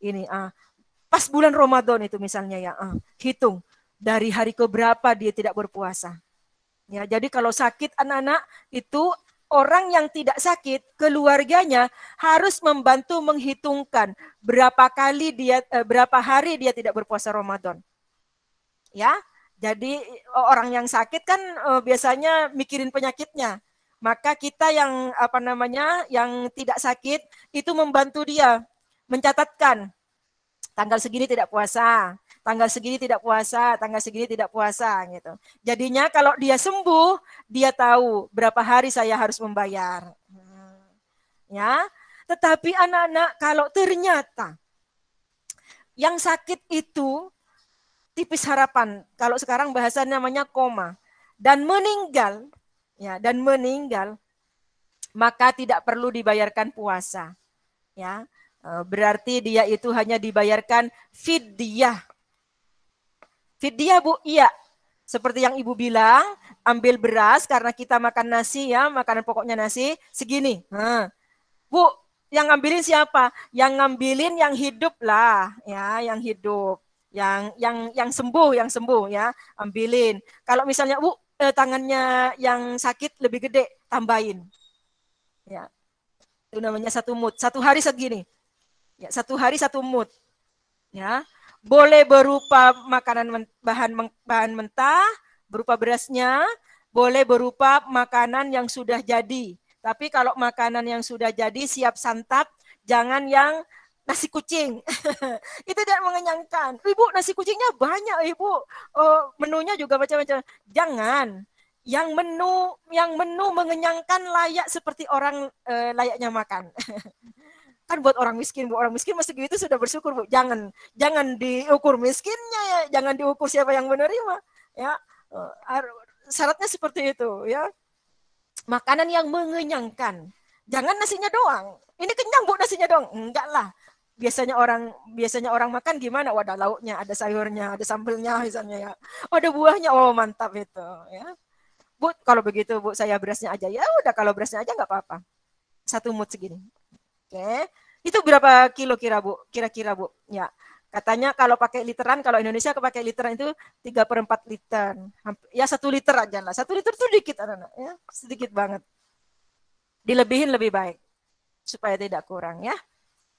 S1: ini pas bulan Ramadan itu misalnya ya hitung dari hari keberapa dia tidak berpuasa ya. Jadi kalau sakit anak-anak itu orang yang tidak sakit, keluarganya harus membantu menghitungkan berapa hari dia tidak berpuasa Ramadan. Ya, jadi orang yang sakit kan biasanya mikirin penyakitnya. Maka kita yang yang tidak sakit itu membantu dia mencatatkan tanggal segini tidak puasa, tanggal segini tidak puasa, tanggal segini tidak puasa gitu. Jadinya kalau dia sembuh, dia tahu berapa hari saya harus membayar. Ya. Tetapi anak-anak kalau ternyata yang sakit itu tipis harapan, kalau sekarang bahasanya namanya koma, dan meninggal, maka tidak perlu dibayarkan puasa. Ya. Berarti dia itu hanya dibayarkan fidyah. Fidyah, Bu, iya. Seperti yang Ibu bilang, ambil beras karena kita makan nasi ya, makanan pokoknya nasi, segini. Bu, yang ngambilin siapa? Yang ngambilin yang hidup lah, ya, yang hidup. Yang sembuh ya, ambilin. Kalau misalnya Bu, tangannya yang sakit lebih gede, tambahin. Ya. Itu namanya satu mut. Satu hari segini. Ya, satu hari satu mut. Ya, boleh berupa makanan bahan mentah, berupa berasnya, boleh berupa makanan yang sudah jadi. Tapi kalau makanan yang sudah jadi siap santap, jangan yang nasi kucing. Itu tidak mengenyangkan. Ibu, nasi kucingnya banyak, Ibu. Menunya juga macam-macam. Jangan. Yang menu mengenyangkan layak seperti orang layaknya makan. Kan buat orang miskin, Bu. Orang miskin masih gitu sudah bersyukur, Bu. Jangan diukur miskinnya ya, jangan diukur siapa yang menerima, ya. Syaratnya seperti itu, ya. Makanan yang mengenyangkan. Jangan nasinya doang. Ini kenyang, Bu, nasinya doang. Enggak lah. Biasanya orang makan gimana? Oh, ada lauknya, ada sayurnya, ada sambelnya misalnya ya. Oh, ada buahnya. Oh, mantap itu, ya. Bu, kalau begitu, Bu, saya berasnya aja. Ya udah, kalau berasnya aja nggak apa-apa. Satu mut segini. Oke, itu berapa kilo kira-kira Bu? Ya, katanya kalau pakai literan, kalau Indonesia pakai literan itu 3/4 liter. Ya 1 liter aja lah. 1 liter itu dikit anak-anak, ya, sedikit banget. Dilebihin lebih baik supaya tidak kurang ya.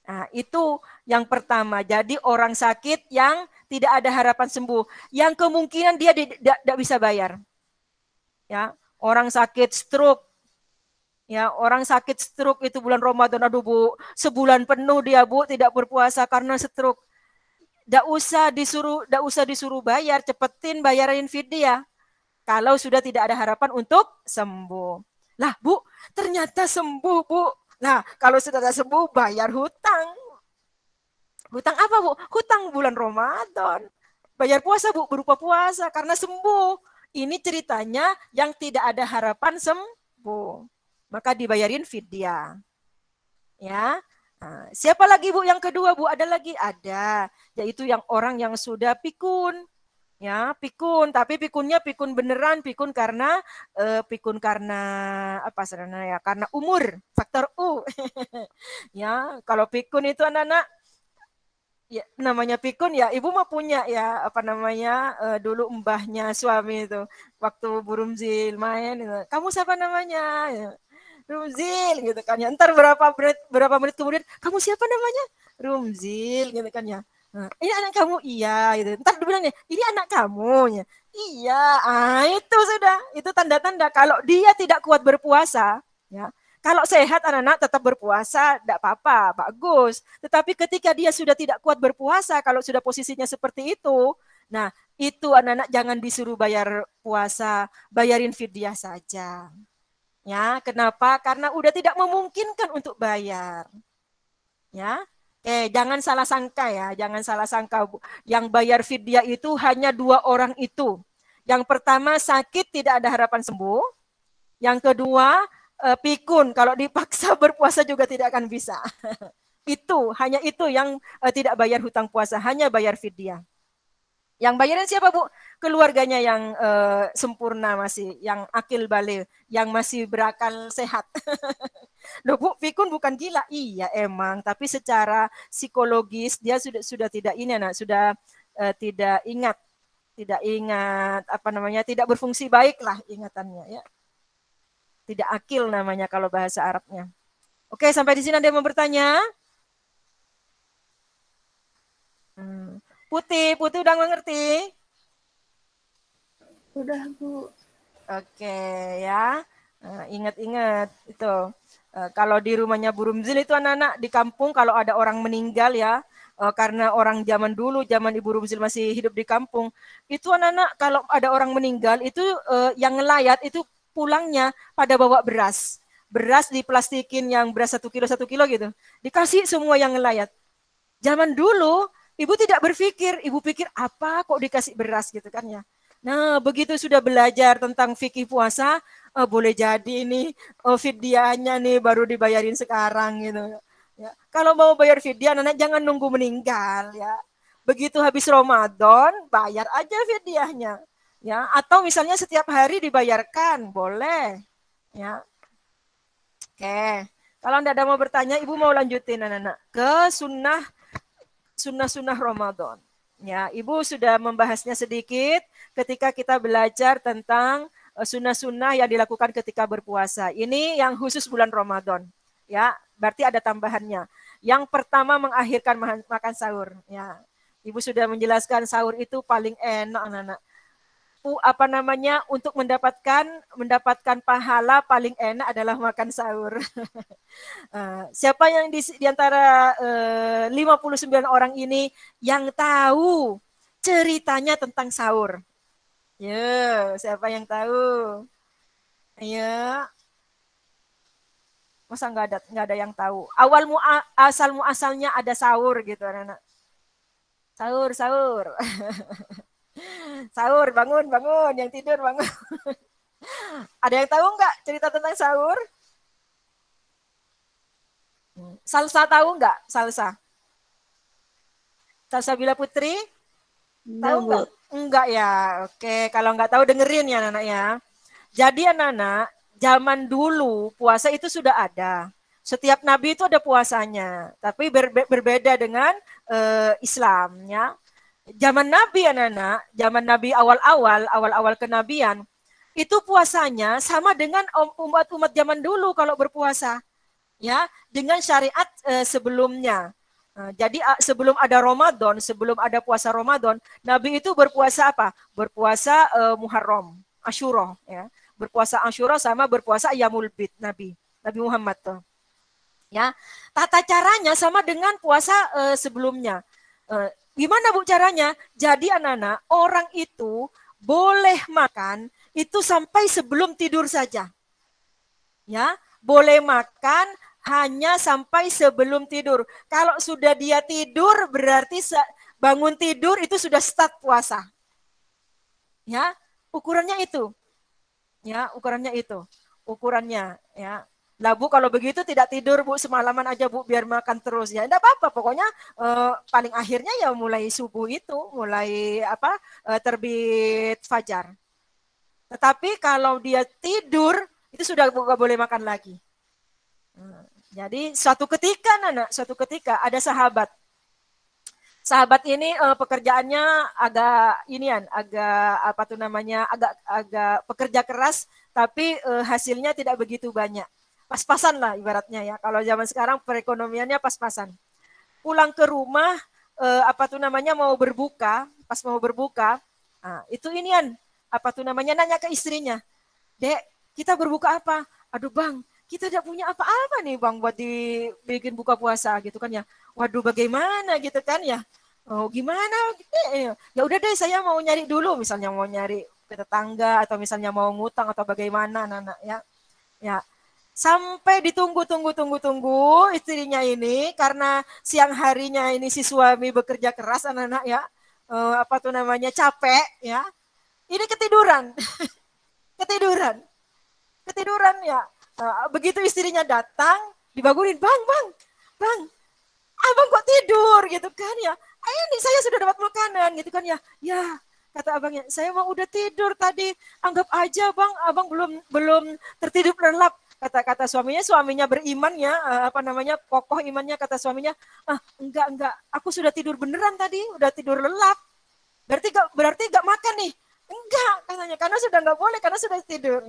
S1: Nah, itu yang pertama. Jadi orang sakit yang tidak ada harapan sembuh, yang kemungkinan dia tidak bisa bayar. Ya, orang sakit stroke. Ya, orang sakit stroke itu bulan Ramadan, aduh Bu, sebulan penuh dia Bu tidak berpuasa karena stroke. Tidak usah disuruh bayar, cepetin bayarin fidyah. Kalau sudah tidak ada harapan untuk sembuh. Lah Bu, ternyata sembuh Bu. Nah, kalau sudah sembuh bayar hutang. Hutang apa Bu? Hutang bulan Ramadan. Bayar puasa Bu, berupa puasa karena sembuh. Ini ceritanya yang tidak ada harapan sembuh. Maka dibayarin fidyah. Ya. Nah, siapa lagi Bu yang kedua Bu? Ada lagi? Ada. Yaitu yang orang yang sudah pikun. Ya, pikun, tapi pikunnya pikun beneran, pikun karena apa sebenarnya ya? Karena umur, faktor U. Ya, kalau pikun itu anak-anak ya namanya pikun ya, ibu mah punya ya dulu mbahnya suami itu waktu Burumzil main gitu. Kamu siapa namanya? Ya. Rumzil gitu kan ya. Entar berapa menit kemudian, kamu siapa namanya? Rumzil gitu kan ya. Nah, ini anak kamu, iya gitu. Entar dibilangnya, ini anak kamu ya. Iya, itu sudah. Itu tanda-tanda kalau dia tidak kuat berpuasa, ya. Kalau sehat anak-anak tetap berpuasa, tidak apa-apa, bagus. Tetapi ketika dia sudah tidak kuat berpuasa, kalau sudah posisinya seperti itu, nah itu anak-anak jangan disuruh bayar puasa, bayarin fidyah saja. Ya, kenapa? Karena udah tidak memungkinkan untuk bayar. Ya, jangan salah sangka ya, jangan salah sangka. Yang bayar fidyah itu hanya 2 orang itu. Yang pertama sakit tidak ada harapan sembuh. Yang kedua pikun, kalau dipaksa berpuasa juga tidak akan bisa. Hanya itu yang tidak bayar hutang puasa, hanya bayar fidyah. Yang bayarin siapa Bu? Keluarganya yang sempurna masih, yang akil balik, yang masih berakal sehat. Loh Bu, pikun bukan gila. Iya emang, tapi secara psikologis dia sudah tidak sudah tidak ingat tidak berfungsi baik lah ingatannya ya. Tidak akil namanya kalau bahasa Arabnya. Oke, sampai di sini ada yang mau bertanya? Putih udah mengerti?
S2: Udah, Bu.
S1: Oke ya, ingat-ingat itu. Kalau di rumahnya Bu Rumzil itu anak-anak di kampung kalau ada orang meninggal ya, karena orang zaman dulu, zaman Ibu Rumzil masih hidup di kampung, itu anak-anak kalau ada orang meninggal itu yang ngelayat itu pulangnya pada bawa beras. Beras diplastikin yang beras 1 kilo gitu. Dikasih semua yang ngelayat. Zaman dulu ibu tidak berpikir, ibu pikir apa kok dikasih beras gitu kan ya. Nah, begitu sudah belajar tentang fikih puasa, boleh jadi nih fidyahnya nih baru dibayarin sekarang gitu. Ya. Kalau mau bayar fidyah, anak jangan nunggu meninggal ya. Begitu habis Ramadan, bayar aja fidyahnya. Ya, atau misalnya setiap hari dibayarkan, boleh. Ya. Oke. Kalau Anda ada mau bertanya, Ibu mau lanjutin anak-anak ke sunnah-sunnah Ramadan. Ya, Ibu sudah membahasnya sedikit ketika kita belajar tentang sunnah-sunnah yang dilakukan ketika berpuasa. Ini yang khusus bulan Ramadan. Ya, berarti ada tambahannya. Yang pertama mengakhirkan makan sahur. Ya, Ibu sudah menjelaskan sahur itu paling enak, anak-anak. Untuk mendapatkan pahala paling enak adalah makan sahur. Siapa yang di antara 59 orang ini yang tahu ceritanya tentang sahur? Ya, siapa yang tahu? Ya, masa nggak ada yang tahu? Asal muasalnya ada sahur gitu, anak-anak. Sahur, sahur. Sahur, bangun, bangun. Yang tidur, bangun. Ada yang tahu nggak cerita tentang sahur? Salsa tahu nggak? Salsa. Salsabila Putri? Tahu nggak? Enggak ya. Oke, kalau nggak tahu dengerin ya anak-anak ya. Jadi anak-anak, zaman dulu puasa itu sudah ada. Setiap nabi itu ada puasanya, tapi berbeda dengan Islam ya. Zaman nabi anak-anak, zaman nabi awal-awal kenabian, itu puasanya sama dengan umat-umat zaman dulu kalau berpuasa. Ya, dengan syariat sebelumnya. Jadi sebelum ada Ramadan, sebelum ada puasa Ramadan, Nabi itu berpuasa apa? Berpuasa Muharram, Asyura, ya. Berpuasa Asyura sama berpuasa Ayyamul Bid Nabi Muhammad tuh. Ya, tata caranya sama dengan puasa sebelumnya. Gimana Bu caranya? Jadi anak-anak, orang itu boleh makan itu sampai sebelum tidur saja. Ya, boleh makan hanya sampai sebelum tidur. Kalau sudah dia tidur berarti bangun tidur itu sudah start puasa. Ya, ukurannya itu. Ya, ukurannya itu. Ukurannya ya. Lah Bu kalau begitu tidak tidur Bu semalaman aja Bu biar makan terus ya. Enggak apa-apa pokoknya paling akhirnya ya mulai subuh itu, mulai terbit fajar. Tetapi kalau dia tidur itu sudah nggak boleh makan lagi. Jadi suatu ketika ada sahabat. Sahabat ini pekerjaannya agak pekerja keras, tapi hasilnya tidak begitu banyak. Pas-pasan lah ibaratnya ya. Kalau zaman sekarang perekonomiannya pas-pasan. Pulang ke rumah mau berbuka, pas mau berbuka, itu nanya ke istrinya, Dek, kita berbuka apa? Aduh Bang, kita tidak punya apa-apa nih Bang buat dibikin buka puasa gitu kan ya. Waduh bagaimana gitu kan ya. Oh gimana? Ya udah deh saya mau nyari dulu, misalnya mau nyari ke tetangga atau misalnya mau ngutang atau bagaimana anak-anak ya. Ya. Sampai tunggu istrinya ini karena siang harinya ini si suami bekerja keras anak-anak ya. Capek ya. Ini ketiduran. Ketiduran ya. Begitu istrinya datang, dibangunin, bang, abang kok tidur gitu kan ya. Ini saya sudah dapat makanan gitu kan ya. Ya, kata abangnya, saya mau udah tidur tadi. Anggap aja bang, abang belum tertidur lelap. Kata suaminya beriman ya, kokoh imannya. Kata suaminya, enggak, aku sudah tidur beneran tadi, udah tidur lelap. Berarti enggak makan nih. Enggak, katanya, karena sudah enggak boleh, karena sudah tidur.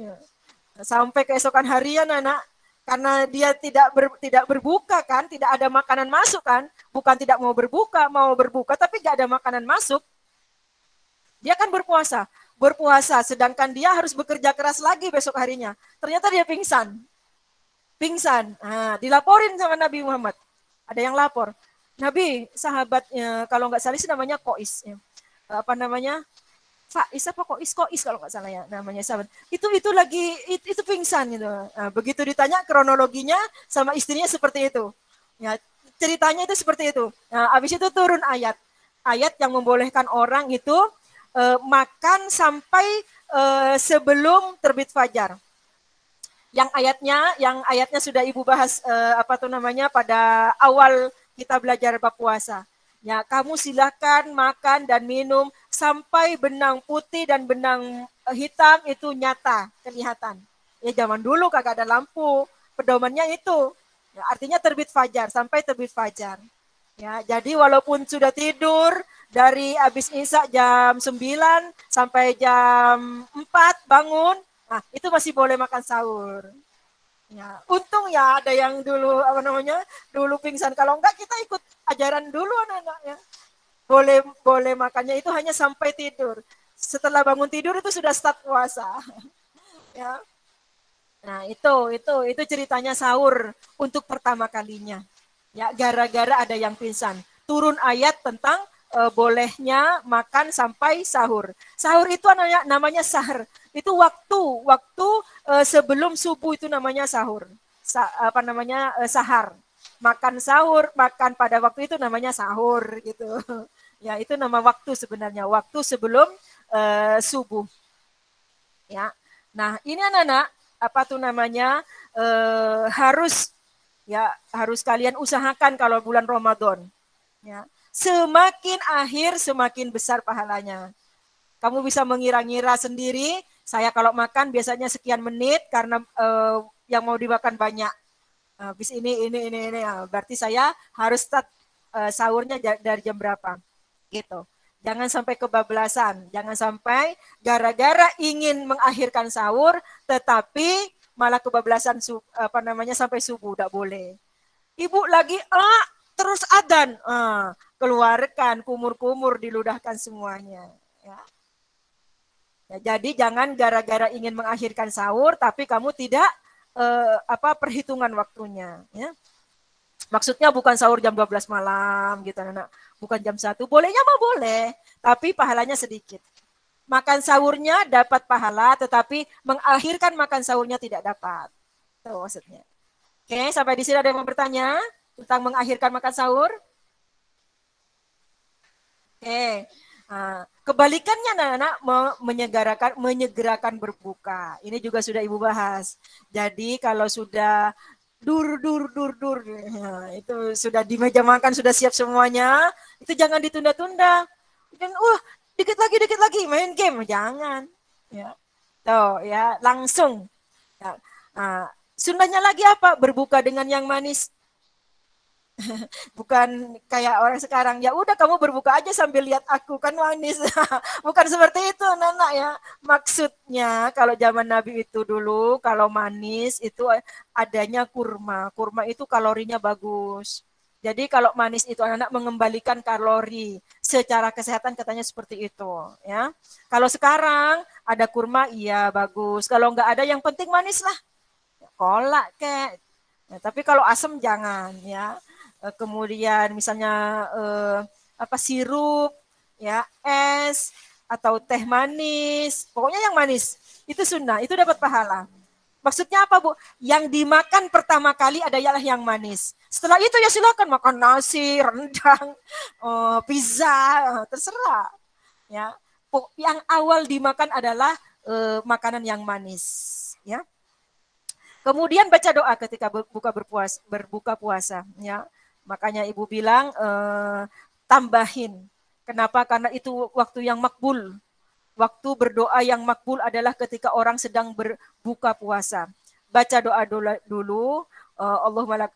S1: sampai keesokan harian anak, karena dia tidak berbuka kan, tidak ada makanan masuk kan, bukan tidak mau berbuka tapi nggak ada makanan masuk, dia kan berpuasa, sedangkan dia harus bekerja keras lagi besok harinya, ternyata dia pingsan. Nah, dilaporin sama Nabi Muhammad, ada yang lapor, Nabi, sahabatnya kalau nggak salah sih namanya Kois, ya. Apa namanya? Faiz apa Kois kalau nggak salah ya namanya sahabat. Itu lagi itu pingsan gitu. Nah, begitu ditanya kronologinya sama istrinya seperti itu. Ya, ceritanya itu seperti itu. Nah, habis itu turun ayat yang membolehkan orang itu makan sampai sebelum terbit fajar. Yang ayatnya sudah Ibu bahas pada awal kita belajar bab puasa. Ya, kamu silakan makan dan minum sampai benang putih dan benang hitam itu nyata, kelihatan. Ya zaman dulu kagak ada lampu, pedomannya itu. Ya, artinya terbit fajar, sampai terbit fajar. Ya, jadi walaupun sudah tidur dari habis Isya jam 9 sampai jam 4 bangun, nah itu masih boleh makan sahur. Ya, untung ya ada yang dulu pingsan. Kalau enggak kita ikut ajaran dulu anak-anak ya. Boleh makannya itu hanya sampai tidur. Setelah bangun tidur itu sudah start puasa. Ya. Nah, itu ceritanya sahur untuk pertama kalinya. Ya, gara-gara ada yang pingsan. Turun ayat tentang bolehnya makan sampai sahur. Sahur itu namanya sahur. Itu waktu sebelum subuh itu namanya sahur. Sahar. Makan sahur, makan pada waktu itu namanya sahur gitu. Ya, itu nama waktu sebenarnya, waktu sebelum subuh. Ya. Nah, ini anak-anak harus kalian usahakan kalau bulan Ramadan. Ya. Semakin akhir semakin besar pahalanya. Kamu bisa mengira-ngira sendiri, saya kalau makan biasanya sekian menit karena yang mau dimakan banyak. Habis ini. Berarti saya harus start sahurnya dari jam berapa. Gitu. Jangan sampai kebablasan, jangan sampai gara-gara ingin mengakhirkan sahur tetapi malah kebablasan sampai subuh, tidak boleh. Ibu lagi terus adzan, keluarkan kumur-kumur, diludahkan semuanya. Ya. Ya, jadi jangan gara-gara ingin mengakhirkan sahur tapi kamu tidak perhitungan waktunya. Ya. Maksudnya bukan sahur jam 12 malam gitu anak, bukan jam 1. Bolehnya mah boleh, tapi pahalanya sedikit. Makan sahurnya dapat pahala, tetapi mengakhirkan makan sahurnya tidak dapat. Itu maksudnya. Oke, sampai di sini ada yang mau bertanya tentang mengakhirkan makan sahur? Oke. Kebalikannya anak-anak menyegerakan berbuka. Ini juga sudah Ibu bahas. Jadi kalau sudah dur, itu sudah di meja makan, sudah siap semuanya, itu jangan ditunda-tunda. Dan dikit lagi main game, jangan. Ya. Tuh ya, langsung. Ya. Sunnahnya lagi apa? Berbuka dengan yang manis. Bukan kayak orang sekarang, ya udah kamu berbuka aja sambil lihat aku kan manis. Bukan seperti itu anak-anak ya. Maksudnya kalau zaman Nabi itu dulu kalau manis itu adanya kurma. Kurma itu kalorinya bagus. Jadi kalau manis itu anak-anak mengembalikan kalori. Secara kesehatan katanya seperti itu ya. Kalau sekarang ada kurma iya bagus. Kalau enggak ada yang penting manis lah. Kolak kek. Ya, tapi kalau asam jangan ya. Kemudian misalnya sirup, ya es atau teh manis, pokoknya yang manis itu sunnah, itu dapat pahala. Maksudnya apa Bu? Yang dimakan pertama kali adalah yang manis. Setelah itu ya silakan makan nasi, rendang, pizza, terserah. Ya, yang awal dimakan adalah makanan yang manis. Ya. Kemudian baca doa ketika berbuka puasa. Ya. Makanya Ibu bilang tambahin. Kenapa? Karena itu waktu yang makbul. Waktu berdoa yang makbul adalah ketika orang sedang berbuka puasa. Baca doa dulu. Allahumma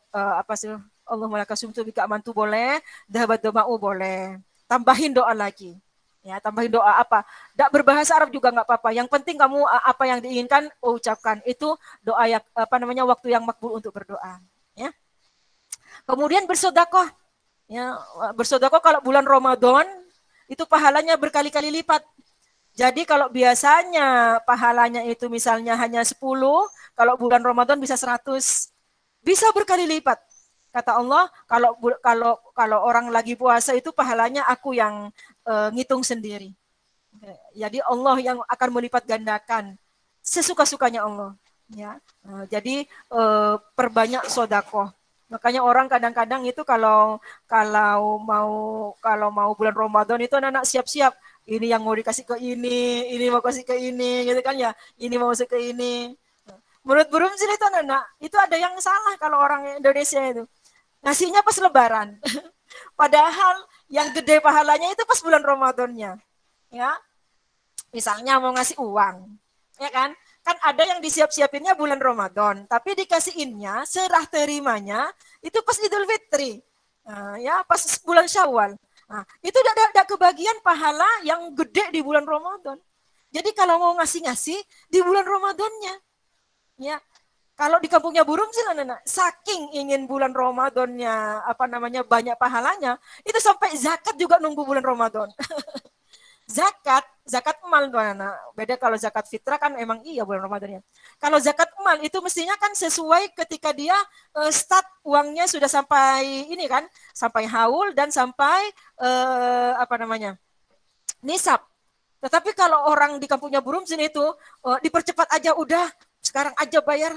S1: lakasumtu bika amantu boleh. Dahabat doma'u boleh. Tambahin doa lagi. Ya, tambahin doa apa? Tidak berbahasa Arab juga nggak apa-apa. Yang penting kamu apa yang diinginkan ucapkan. Itu doa yang waktu yang makbul untuk berdoa. Ya. Kemudian bersedekah. Ya, bersedekah kalau bulan Ramadan itu pahalanya berkali-kali lipat. Jadi kalau biasanya pahalanya itu misalnya hanya 10, kalau bulan Ramadan bisa 100. Bisa berkali lipat. Kata Allah, kalau orang lagi puasa itu pahalanya aku yang ngitung sendiri. Jadi Allah yang akan melipat gandakan sesuka-sukanya Allah. Ya, jadi perbanyak sodakoh. Makanya orang kadang-kadang itu kalau mau bulan Ramadan itu anak-anak siap-siap. Ini yang mau dikasih ke ini mau kasih ke ini, gitu kan ya. Ini mau kasih ke ini. Menurut burung sih itu anak-anak, itu ada yang salah kalau orang Indonesia itu. Ngasihnya pas lebaran. Padahal yang gede pahalanya itu pas bulan Ramadannya. Ya. Misalnya mau ngasih uang. Ya kan? Kan ada yang disiap-siapinnya bulan Ramadan, tapi dikasihinnya serah terimanya itu pas Idul Fitri. Ya, pas bulan Syawal. Nah, itu ada kebagian pahala yang gede di bulan Ramadan. Jadi kalau mau ngasih-ngasih di bulan Ramadannya. Ya, kalau di kampungnya burung sih anak-anak, saking ingin bulan Ramadannya banyak pahalanya, itu sampai zakat juga nunggu bulan Ramadan. zakat emal tuh anak. Beda kalau zakat fitrah kan emang iya bulan Ramadannya. Kalau zakat emal itu mestinya kan sesuai ketika dia start uangnya sudah sampai ini kan, sampai haul dan sampai nisab. Tetapi kalau orang di kampungnya burung sini itu dipercepat aja udah sekarang aja bayar.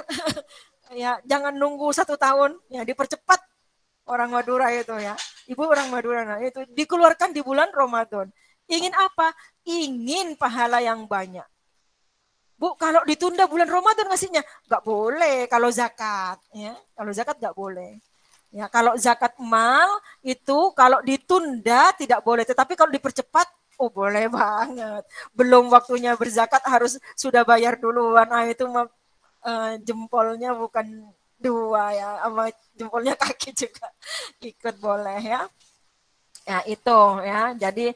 S1: Ya, jangan nunggu 1 tahun, ya dipercepat orang Madura itu ya. Ibu orang Madura, nah itu dikeluarkan di bulan Ramadan. Ingin apa? Ingin pahala yang banyak. Bu, kalau ditunda bulan Ramadan ngasihnya nggak boleh kalau zakat, ya. Kalau zakat nggak boleh. Ya, kalau zakat mal itu kalau ditunda tidak boleh, tetapi kalau dipercepat oh boleh banget. Belum waktunya berzakat harus sudah bayar duluan. Nah, itu jempolnya bukan 2 ya, sama jempolnya kaki juga ikut boleh ya. Ya itu ya. Jadi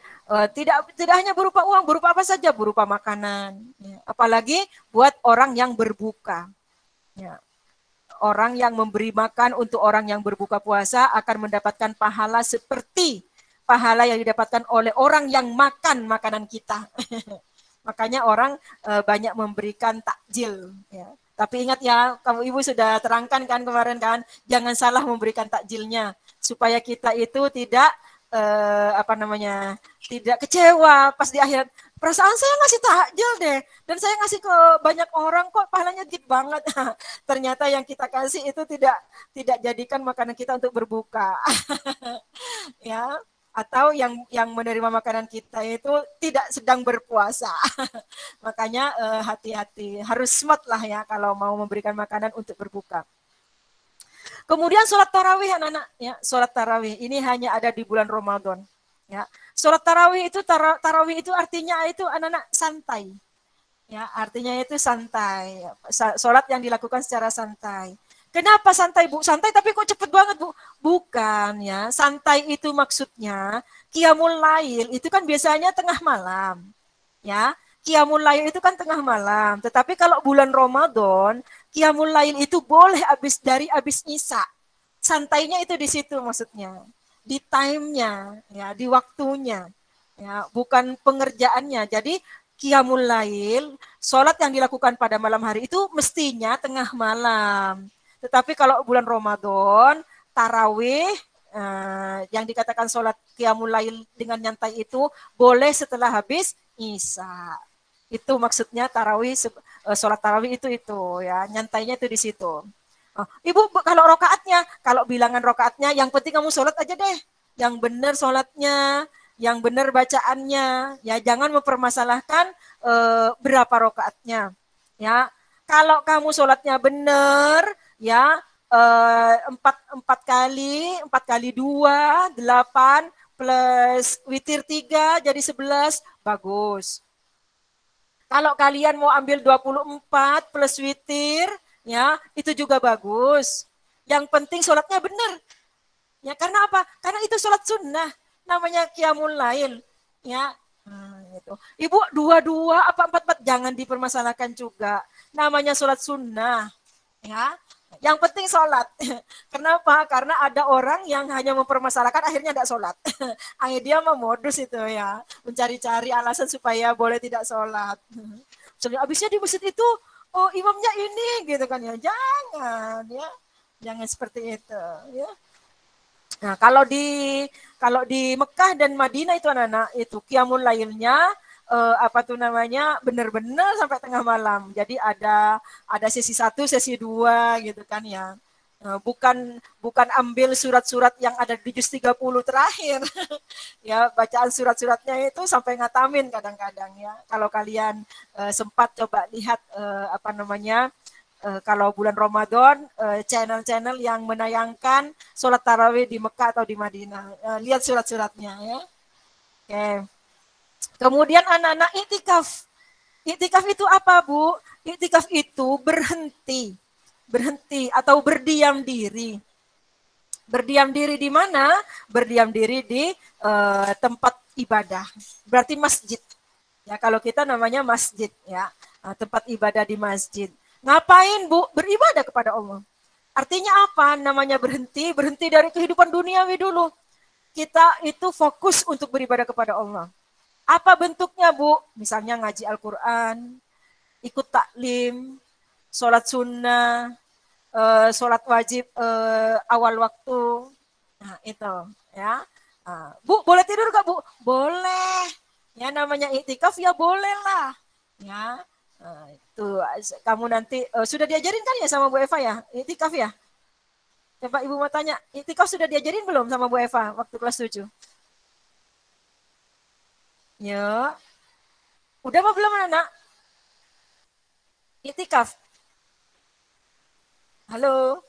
S1: tidak hanya berupa uang, berupa apa saja, berupa makanan. Ya. Apalagi buat orang yang berbuka. Ya. Orang yang memberi makan untuk orang yang berbuka puasa akan mendapatkan pahala seperti pahala yang didapatkan oleh orang yang makan makanan kita. Makanya orang banyak memberikan takjil. Ya. Tapi ingat ya, kamu ibu sudah terangkan kan kemarin kan, jangan salah memberikan takjilnya supaya kita itu tidak tidak kecewa pas di akhirat. Perasaan saya ngasih takjil deh, dan saya ngasih ke banyak orang kok pahalanya dikit banget. Ternyata yang kita kasih itu tidak jadikan makanan kita untuk berbuka. Ya. Atau yang menerima makanan kita itu tidak sedang berpuasa. Makanya hati-hati, harus smart lah ya kalau mau memberikan makanan untuk berbuka. Kemudian sholat tarawih anak-anak, ya sholat tarawih ini hanya ada di bulan Ramadan. Ya, sholat tarawih itu artinya itu anak-anak santai. Ya, artinya itu santai. Sholat yang dilakukan secara santai. Kenapa santai Bu? Santai tapi kok cepet banget Bu? Bukan ya, santai itu maksudnya qiyamul lail itu kan biasanya tengah malam. Ya, qiyamul lail itu kan tengah malam. Tetapi kalau bulan Ramadan, qiyamul lail itu boleh habis Isya. Santainya itu di situ maksudnya. Di time-nya, ya, di waktunya. Ya, bukan pengerjaannya. Jadi qiyamul lail, sholat yang dilakukan pada malam hari itu mestinya tengah malam. Tetapi kalau bulan Ramadan, tarawih, yang dikatakan sholat qiyamul lail dengan nyantai itu boleh setelah habis Isya. Itu maksudnya tarawih, sholat tarawih itu ya, nyantainya itu di situ. Ibu kalau rokaatnya, kalau bilangan rokaatnya, yang penting kamu sholat aja deh, yang benar sholatnya, yang benar bacaannya, ya jangan mempermasalahkan berapa rokaatnya, ya. Kalau kamu sholatnya benar, ya 4 kali 2, 8 plus witir 3 jadi 11, bagus. Kalau kalian mau ambil 24 plus witir, ya itu juga bagus. Yang penting sholatnya benar. Ya karena apa? Karena itu sholat sunnah, namanya qiyamul lail. Ya. Gitu. Ibu dua-dua apa empat-empat jangan dipermasalahkan juga. Namanya sholat sunnah, ya. Yang penting sholat. Kenapa? Karena ada orang yang hanya mempermasalahkan akhirnya tidak sholat. Akhirnya dia mau modus itu ya, mencari-cari alasan supaya boleh tidak sholat. Misalnya abisnya di masjid itu, oh imamnya ini gitu kan ya, jangan seperti itu ya. Nah kalau di Mekah dan Madinah itu anak-anak itu qiyamul lailnya apa tuh namanya benar-benar sampai tengah malam. Jadi ada sesi 1, sesi 2 gitu kan ya. Bukan ambil surat-surat yang ada di juz 30 terakhir. Ya, bacaan surat-suratnya itu sampai ngatamin kadang-kadang ya. Kalau kalian sempat coba lihat apa namanya kalau bulan Ramadan channel-channel yang menayangkan sholat tarawih di Mekah atau di Madinah. Lihat surat-suratnya ya. Oke. Kemudian anak-anak iktikaf. Iktikaf itu apa, Bu? Iktikaf itu berhenti atau berdiam diri. Berdiam diri di mana? Berdiam diri di tempat ibadah. Berarti masjid. Ya, kalau kita namanya masjid ya. Tempat ibadah di masjid. Ngapain, Bu? Beribadah kepada Allah. Artinya apa? Namanya berhenti dari kehidupan duniawi dulu. Kita itu fokus untuk beribadah kepada Allah. Apa bentuknya, Bu? Misalnya ngaji Al-Quran, ikut taklim, sholat sunnah, sholat wajib awal waktu. Nah, itu ya. Bu, boleh tidur gak, Bu? Boleh. Ya, namanya iktikaf ya boleh lah. Ya. Itu kamu nanti sudah diajarin kan ya sama Bu Eva ya? Iktikaf ya? Coba Ibu mau tanya, iktikaf sudah diajarin belum sama Bu Eva waktu kelas 7? Ya. Udah apa belum anak? Iktikaf. Halo.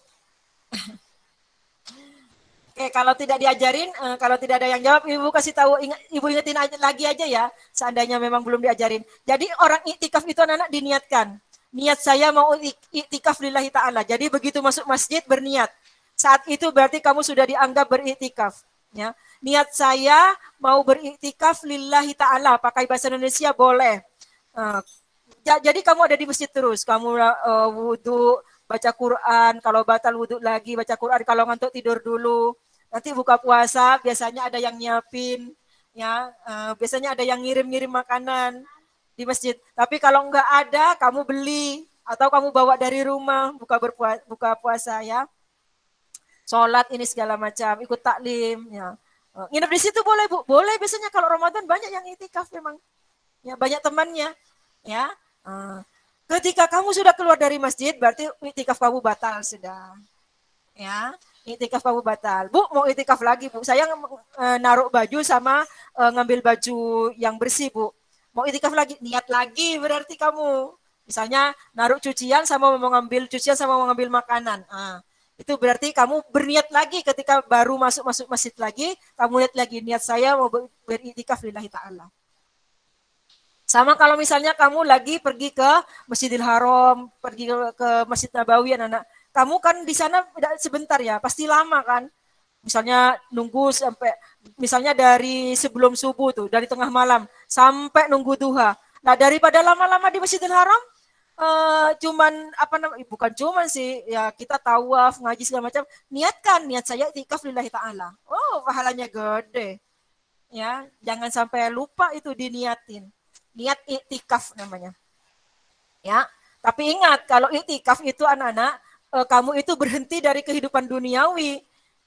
S1: Oke, kalau tidak diajarin, kalau tidak ada yang jawab, Ibu kasih tahu, Ibu ingetin lagi aja ya, seandainya memang belum diajarin. Jadi orang iktikaf itu anak-anak diniatkan. Niat saya mau iktikaf lillahi ta'ala. Jadi begitu masuk masjid berniat. Saat itu berarti kamu sudah dianggap beriktikaf. Ya. Niat saya mau beriktikaf lillahi ta'ala. Pakai bahasa Indonesia boleh. Jadi kamu ada di masjid terus. Kamu wudhu, baca Quran. Kalau batal wudhu lagi, baca Quran. Kalau ngantuk tidur dulu. Nanti buka puasa, biasanya ada yang nyiapin. Ya, biasanya ada yang ngirim-ngirim makanan di masjid. Tapi kalau enggak ada, kamu beli. Atau kamu bawa dari rumah, buka puasa ya. Sholat ini segala macam, ikut taklim. Ya. Nginep di situ boleh, Bu? Boleh, biasanya kalau Ramadan banyak yang itikaf memang. Ya, banyak temannya. Ya. Ketika kamu sudah keluar dari masjid, berarti itikaf kamu batal sudah. Ya, itikaf kamu batal. Bu, mau itikaf lagi, Bu. Saya naruh baju sama ngambil baju yang bersih, Bu. Mau itikaf lagi, niat lagi berarti kamu. Misalnya naruh cucian sama mau ngambil cucian sama mau ngambil makanan. Itu berarti kamu berniat lagi ketika baru masuk masjid lagi, kamu lihat lagi niat saya mau beritikaf lillahi ta'ala. Sama kalau misalnya kamu lagi pergi ke Masjidil Haram, pergi ke Masjid Nabawi anak-anak. Kamu kan di sana sebentar ya, pasti lama kan. Misalnya nunggu sampai, misalnya dari sebelum subuh tuh, dari tengah malam sampai nunggu duha. Nah daripada lama-lama di Masjidil Haram, bukan cuman sih, ya kita tawaf, ngaji segala macam. Niatkan, niat saya iktikaf lillahi ta'ala. Oh pahalanya gede. Ya, jangan sampai lupa itu diniatin. Niat iktikaf namanya. Ya, tapi ingat kalau iktikaf itu anak-anak, kamu itu berhenti dari kehidupan duniawi.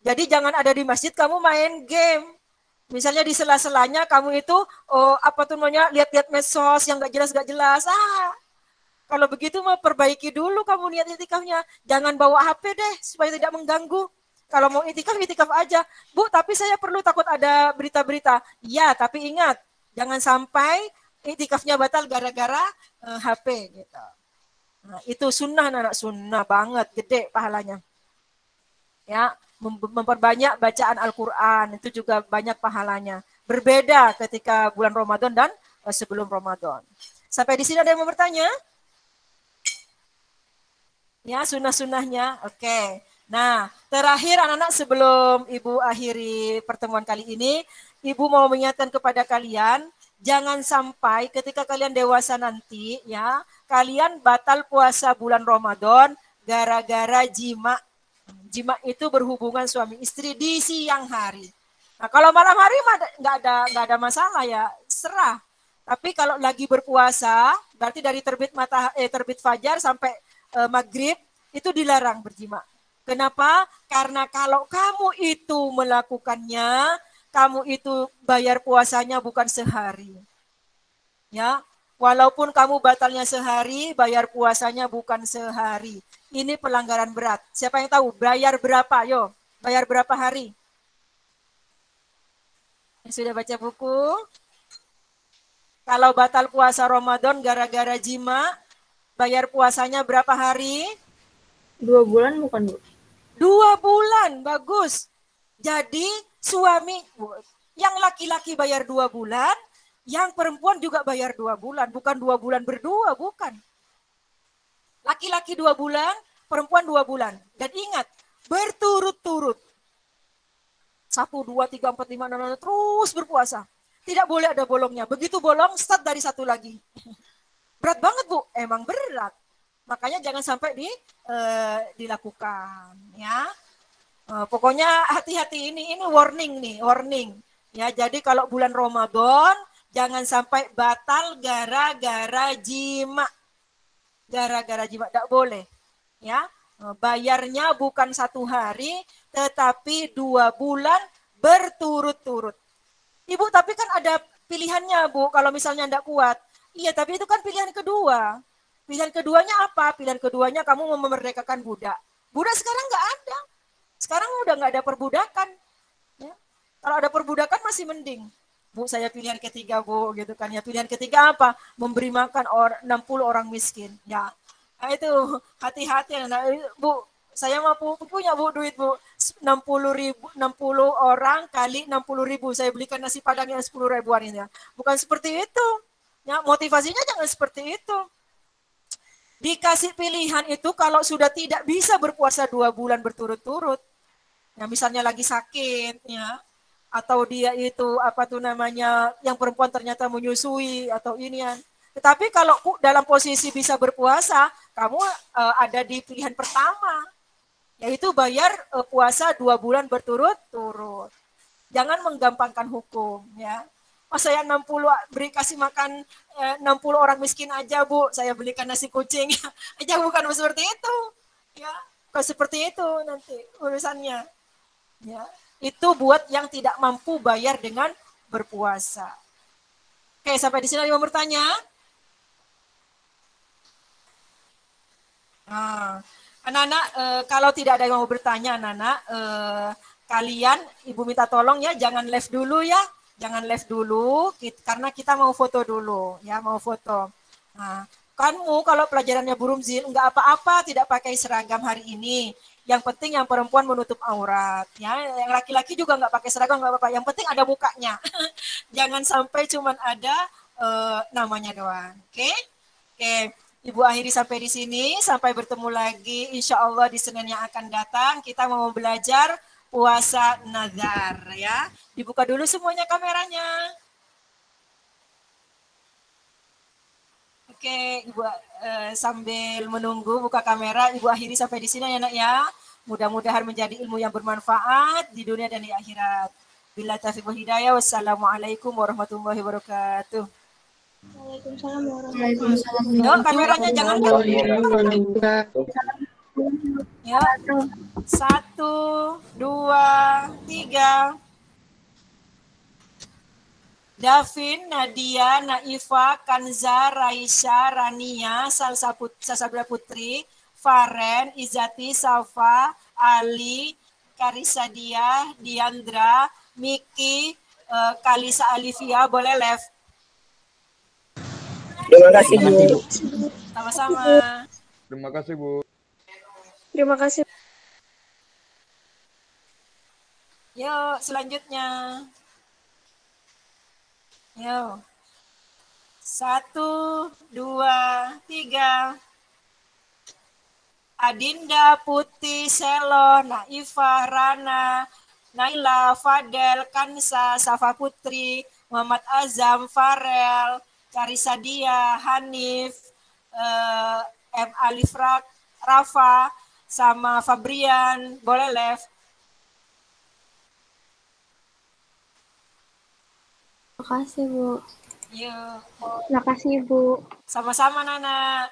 S1: Jadi jangan ada di masjid kamu main game. Misalnya di sela-selanya kamu itu lihat-lihat medsos yang gak jelas. Kalau begitu mah perbaiki dulu kamu niat iktikafnya. Jangan bawa HP deh supaya tidak mengganggu. Kalau mau iktikaf aja. Bu, tapi saya perlu takut ada berita-berita. Ya, tapi ingat jangan sampai iktikafnya batal gara-gara HP gitu. Nah, itu sunnah anak sunnah banget, gede pahalanya. Ya, memperbanyak bacaan Al-Qur'an itu juga banyak pahalanya. Berbeda ketika bulan Ramadan dan sebelum Ramadan. Sampai di sini ada yang mau bertanya? Ya, sunnah-sunnahnya. Oke. Nah, terakhir anak-anak sebelum Ibu akhiri pertemuan kali ini, Ibu mau mengingatkan kepada kalian Jangan sampai ketika kalian dewasa nanti ya, kalian batal puasa bulan Ramadan gara-gara jima. Jima itu berhubungan suami istri di siang hari. Nah, kalau malam hari nggak ada masalah ya, serah. Tapi kalau lagi berpuasa, berarti dari terbit fajar sampai maghrib itu dilarang berjima. Kenapa? Karena kalau kamu itu melakukannya, kamu itu bayar puasanya bukan sehari. Ya, walaupun kamu batalnya sehari, bayar puasanya bukan sehari. Ini pelanggaran berat. Siapa yang tahu bayar berapa? Yo, bayar berapa hari? Yang sudah baca buku? Kalau batal puasa Ramadan gara-gara jima, bayar puasanya berapa hari?
S2: 2 bulan bukan, Bu?
S1: 2 bulan, bagus. Jadi suami, yang laki-laki bayar 2 bulan, yang perempuan juga bayar 2 bulan. Bukan 2 bulan berdua, bukan. Laki-laki 2 bulan, perempuan 2 bulan. Dan ingat, berturut-turut. 1, 2, 3, 4, 5, 6, 6, terus berpuasa. Tidak boleh ada bolongnya. Begitu bolong, start dari 1 lagi. Berat banget, Bu. Emang berat. Makanya jangan sampai dilakukan. Ya. Pokoknya hati-hati, ini warning nih, warning. Ya, jadi kalau bulan Ramadan jangan sampai batal gara-gara jima. Gara-gara jima tidak boleh. Ya, bayarnya bukan 1 hari, tetapi 2 bulan berturut-turut. Ibu, tapi kan ada pilihannya, Bu, kalau misalnya tidak kuat. Iya, tapi itu kan pilihan kedua. Pilihan keduanya apa? Pilihan keduanya kamu memerdekakan budak. Budak sekarang nggak ada. Sekarang udah nggak ada perbudakan. Ya. Kalau ada perbudakan masih mending. Bu, saya pilihan ketiga, Bu, gitu kan ya. Pilihan ketiga apa? Memberi makan 60 orang miskin. Ya, nah, itu hati-hati. Nah, Bu, saya mau punya, Bu, duit, Bu. 60 orang kali 60.000. Saya belikan nasi padang yang 10 ribuan ini ya. Bukan seperti itu. Ya, motivasinya jangan seperti itu. Dikasih pilihan itu kalau sudah tidak bisa berpuasa 2 bulan berturut-turut, ya misalnya lagi sakit, ya, atau dia itu apa tuh namanya, yang perempuan ternyata menyusui atau inian. Tetapi kalau dalam posisi bisa berpuasa, kamu ada di pilihan pertama, yaitu bayar puasa 2 bulan berturut-turut. Jangan menggampangkan hukum, ya. Oh, saya 60 beri kasih makan 60 orang miskin aja, Bu. Saya belikan nasi kucing. Aja bukan seperti itu. Ya, bukan seperti itu nanti urusannya. Ya, itu buat yang tidak mampu bayar dengan berpuasa. Oke, sampai di sini ada yang mau bertanya? Nah, anak-anak, kalau tidak ada yang mau bertanya, anak-anak, kalian, Ibu minta tolong ya, jangan live dulu ya. Jangan live dulu, karena kita mau foto dulu, ya, mau foto. Nah, kamu kalau pelajarannya Burumzil, enggak apa-apa, tidak pakai seragam hari ini. Yang penting yang perempuan menutup aurat, ya. Yang laki-laki juga enggak pakai seragam, enggak apa-apa. Yang penting ada mukanya. Jangan sampai cuman ada namanya doang. Oke? Oke. Ibu akhiri sampai di sini. Sampai bertemu lagi, insya Allah di Senin yang akan datang. Kita mau belajar puasa nazar, ya. Dibuka dulu semuanya kameranya. Oke, Ibu sambil menunggu buka kamera, Ibu akhiri sampai di sini ya, Nak, ya. Mudah-mudahan menjadi ilmu yang bermanfaat di dunia dan di akhirat. Bila taufiq wal hidayah. Wassalamualaikum warahmatullahi wabarakatuh.
S2: Waalaikumsalam warahmatullahi wabarakatuh.
S1: Yuk, kameranya jangan ya. 1, 2, 3. Davin, Nadia, Naifa, Kanza, Raisya, Rania, Salsabila Putri, Faren, Izati, Safa, Ali, Karisadia, Diandra, Miki, Kalisa Alivia, boleh left.
S2: Terima kasih, Bu.
S1: Sama-sama.
S4: Terima kasih, Bu.
S2: Terima kasih.
S1: Yuk, selanjutnya. Yuk. 1, 2, 3. Adinda, Putih, Selo, Naifah, Rana, Naila, Fadel, Kansa, Safa Putri, Muhammad Azam, Farel, Carissa Dia, Hanif, M. Alif Rafa, sama Fabrian. Boleh left.
S3: Makasih, Bu.
S1: Yuk.
S2: Makasih, Bu.
S1: Sama-sama, Nana.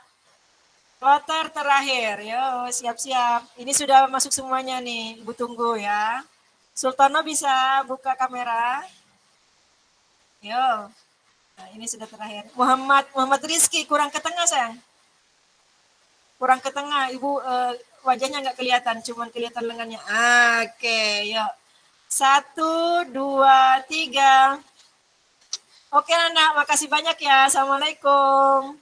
S1: Kloter terakhir. Yo, siap-siap. Ini sudah masuk semuanya nih. Ibu tunggu ya. Sultana bisa buka kamera. Yo. Nah, ini sudah terakhir. Muhammad Rizky, kurang ke tengah, sayang. Kurang ke tengah. Ibu wajahnya nggak kelihatan, cuman kelihatan lengannya. Oke, yuk. 1, 2, 3. Oke, Nana, makasih banyak ya. Assalamualaikum.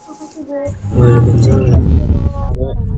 S2: Makasih, Bu.
S6: Waalaikumsalam.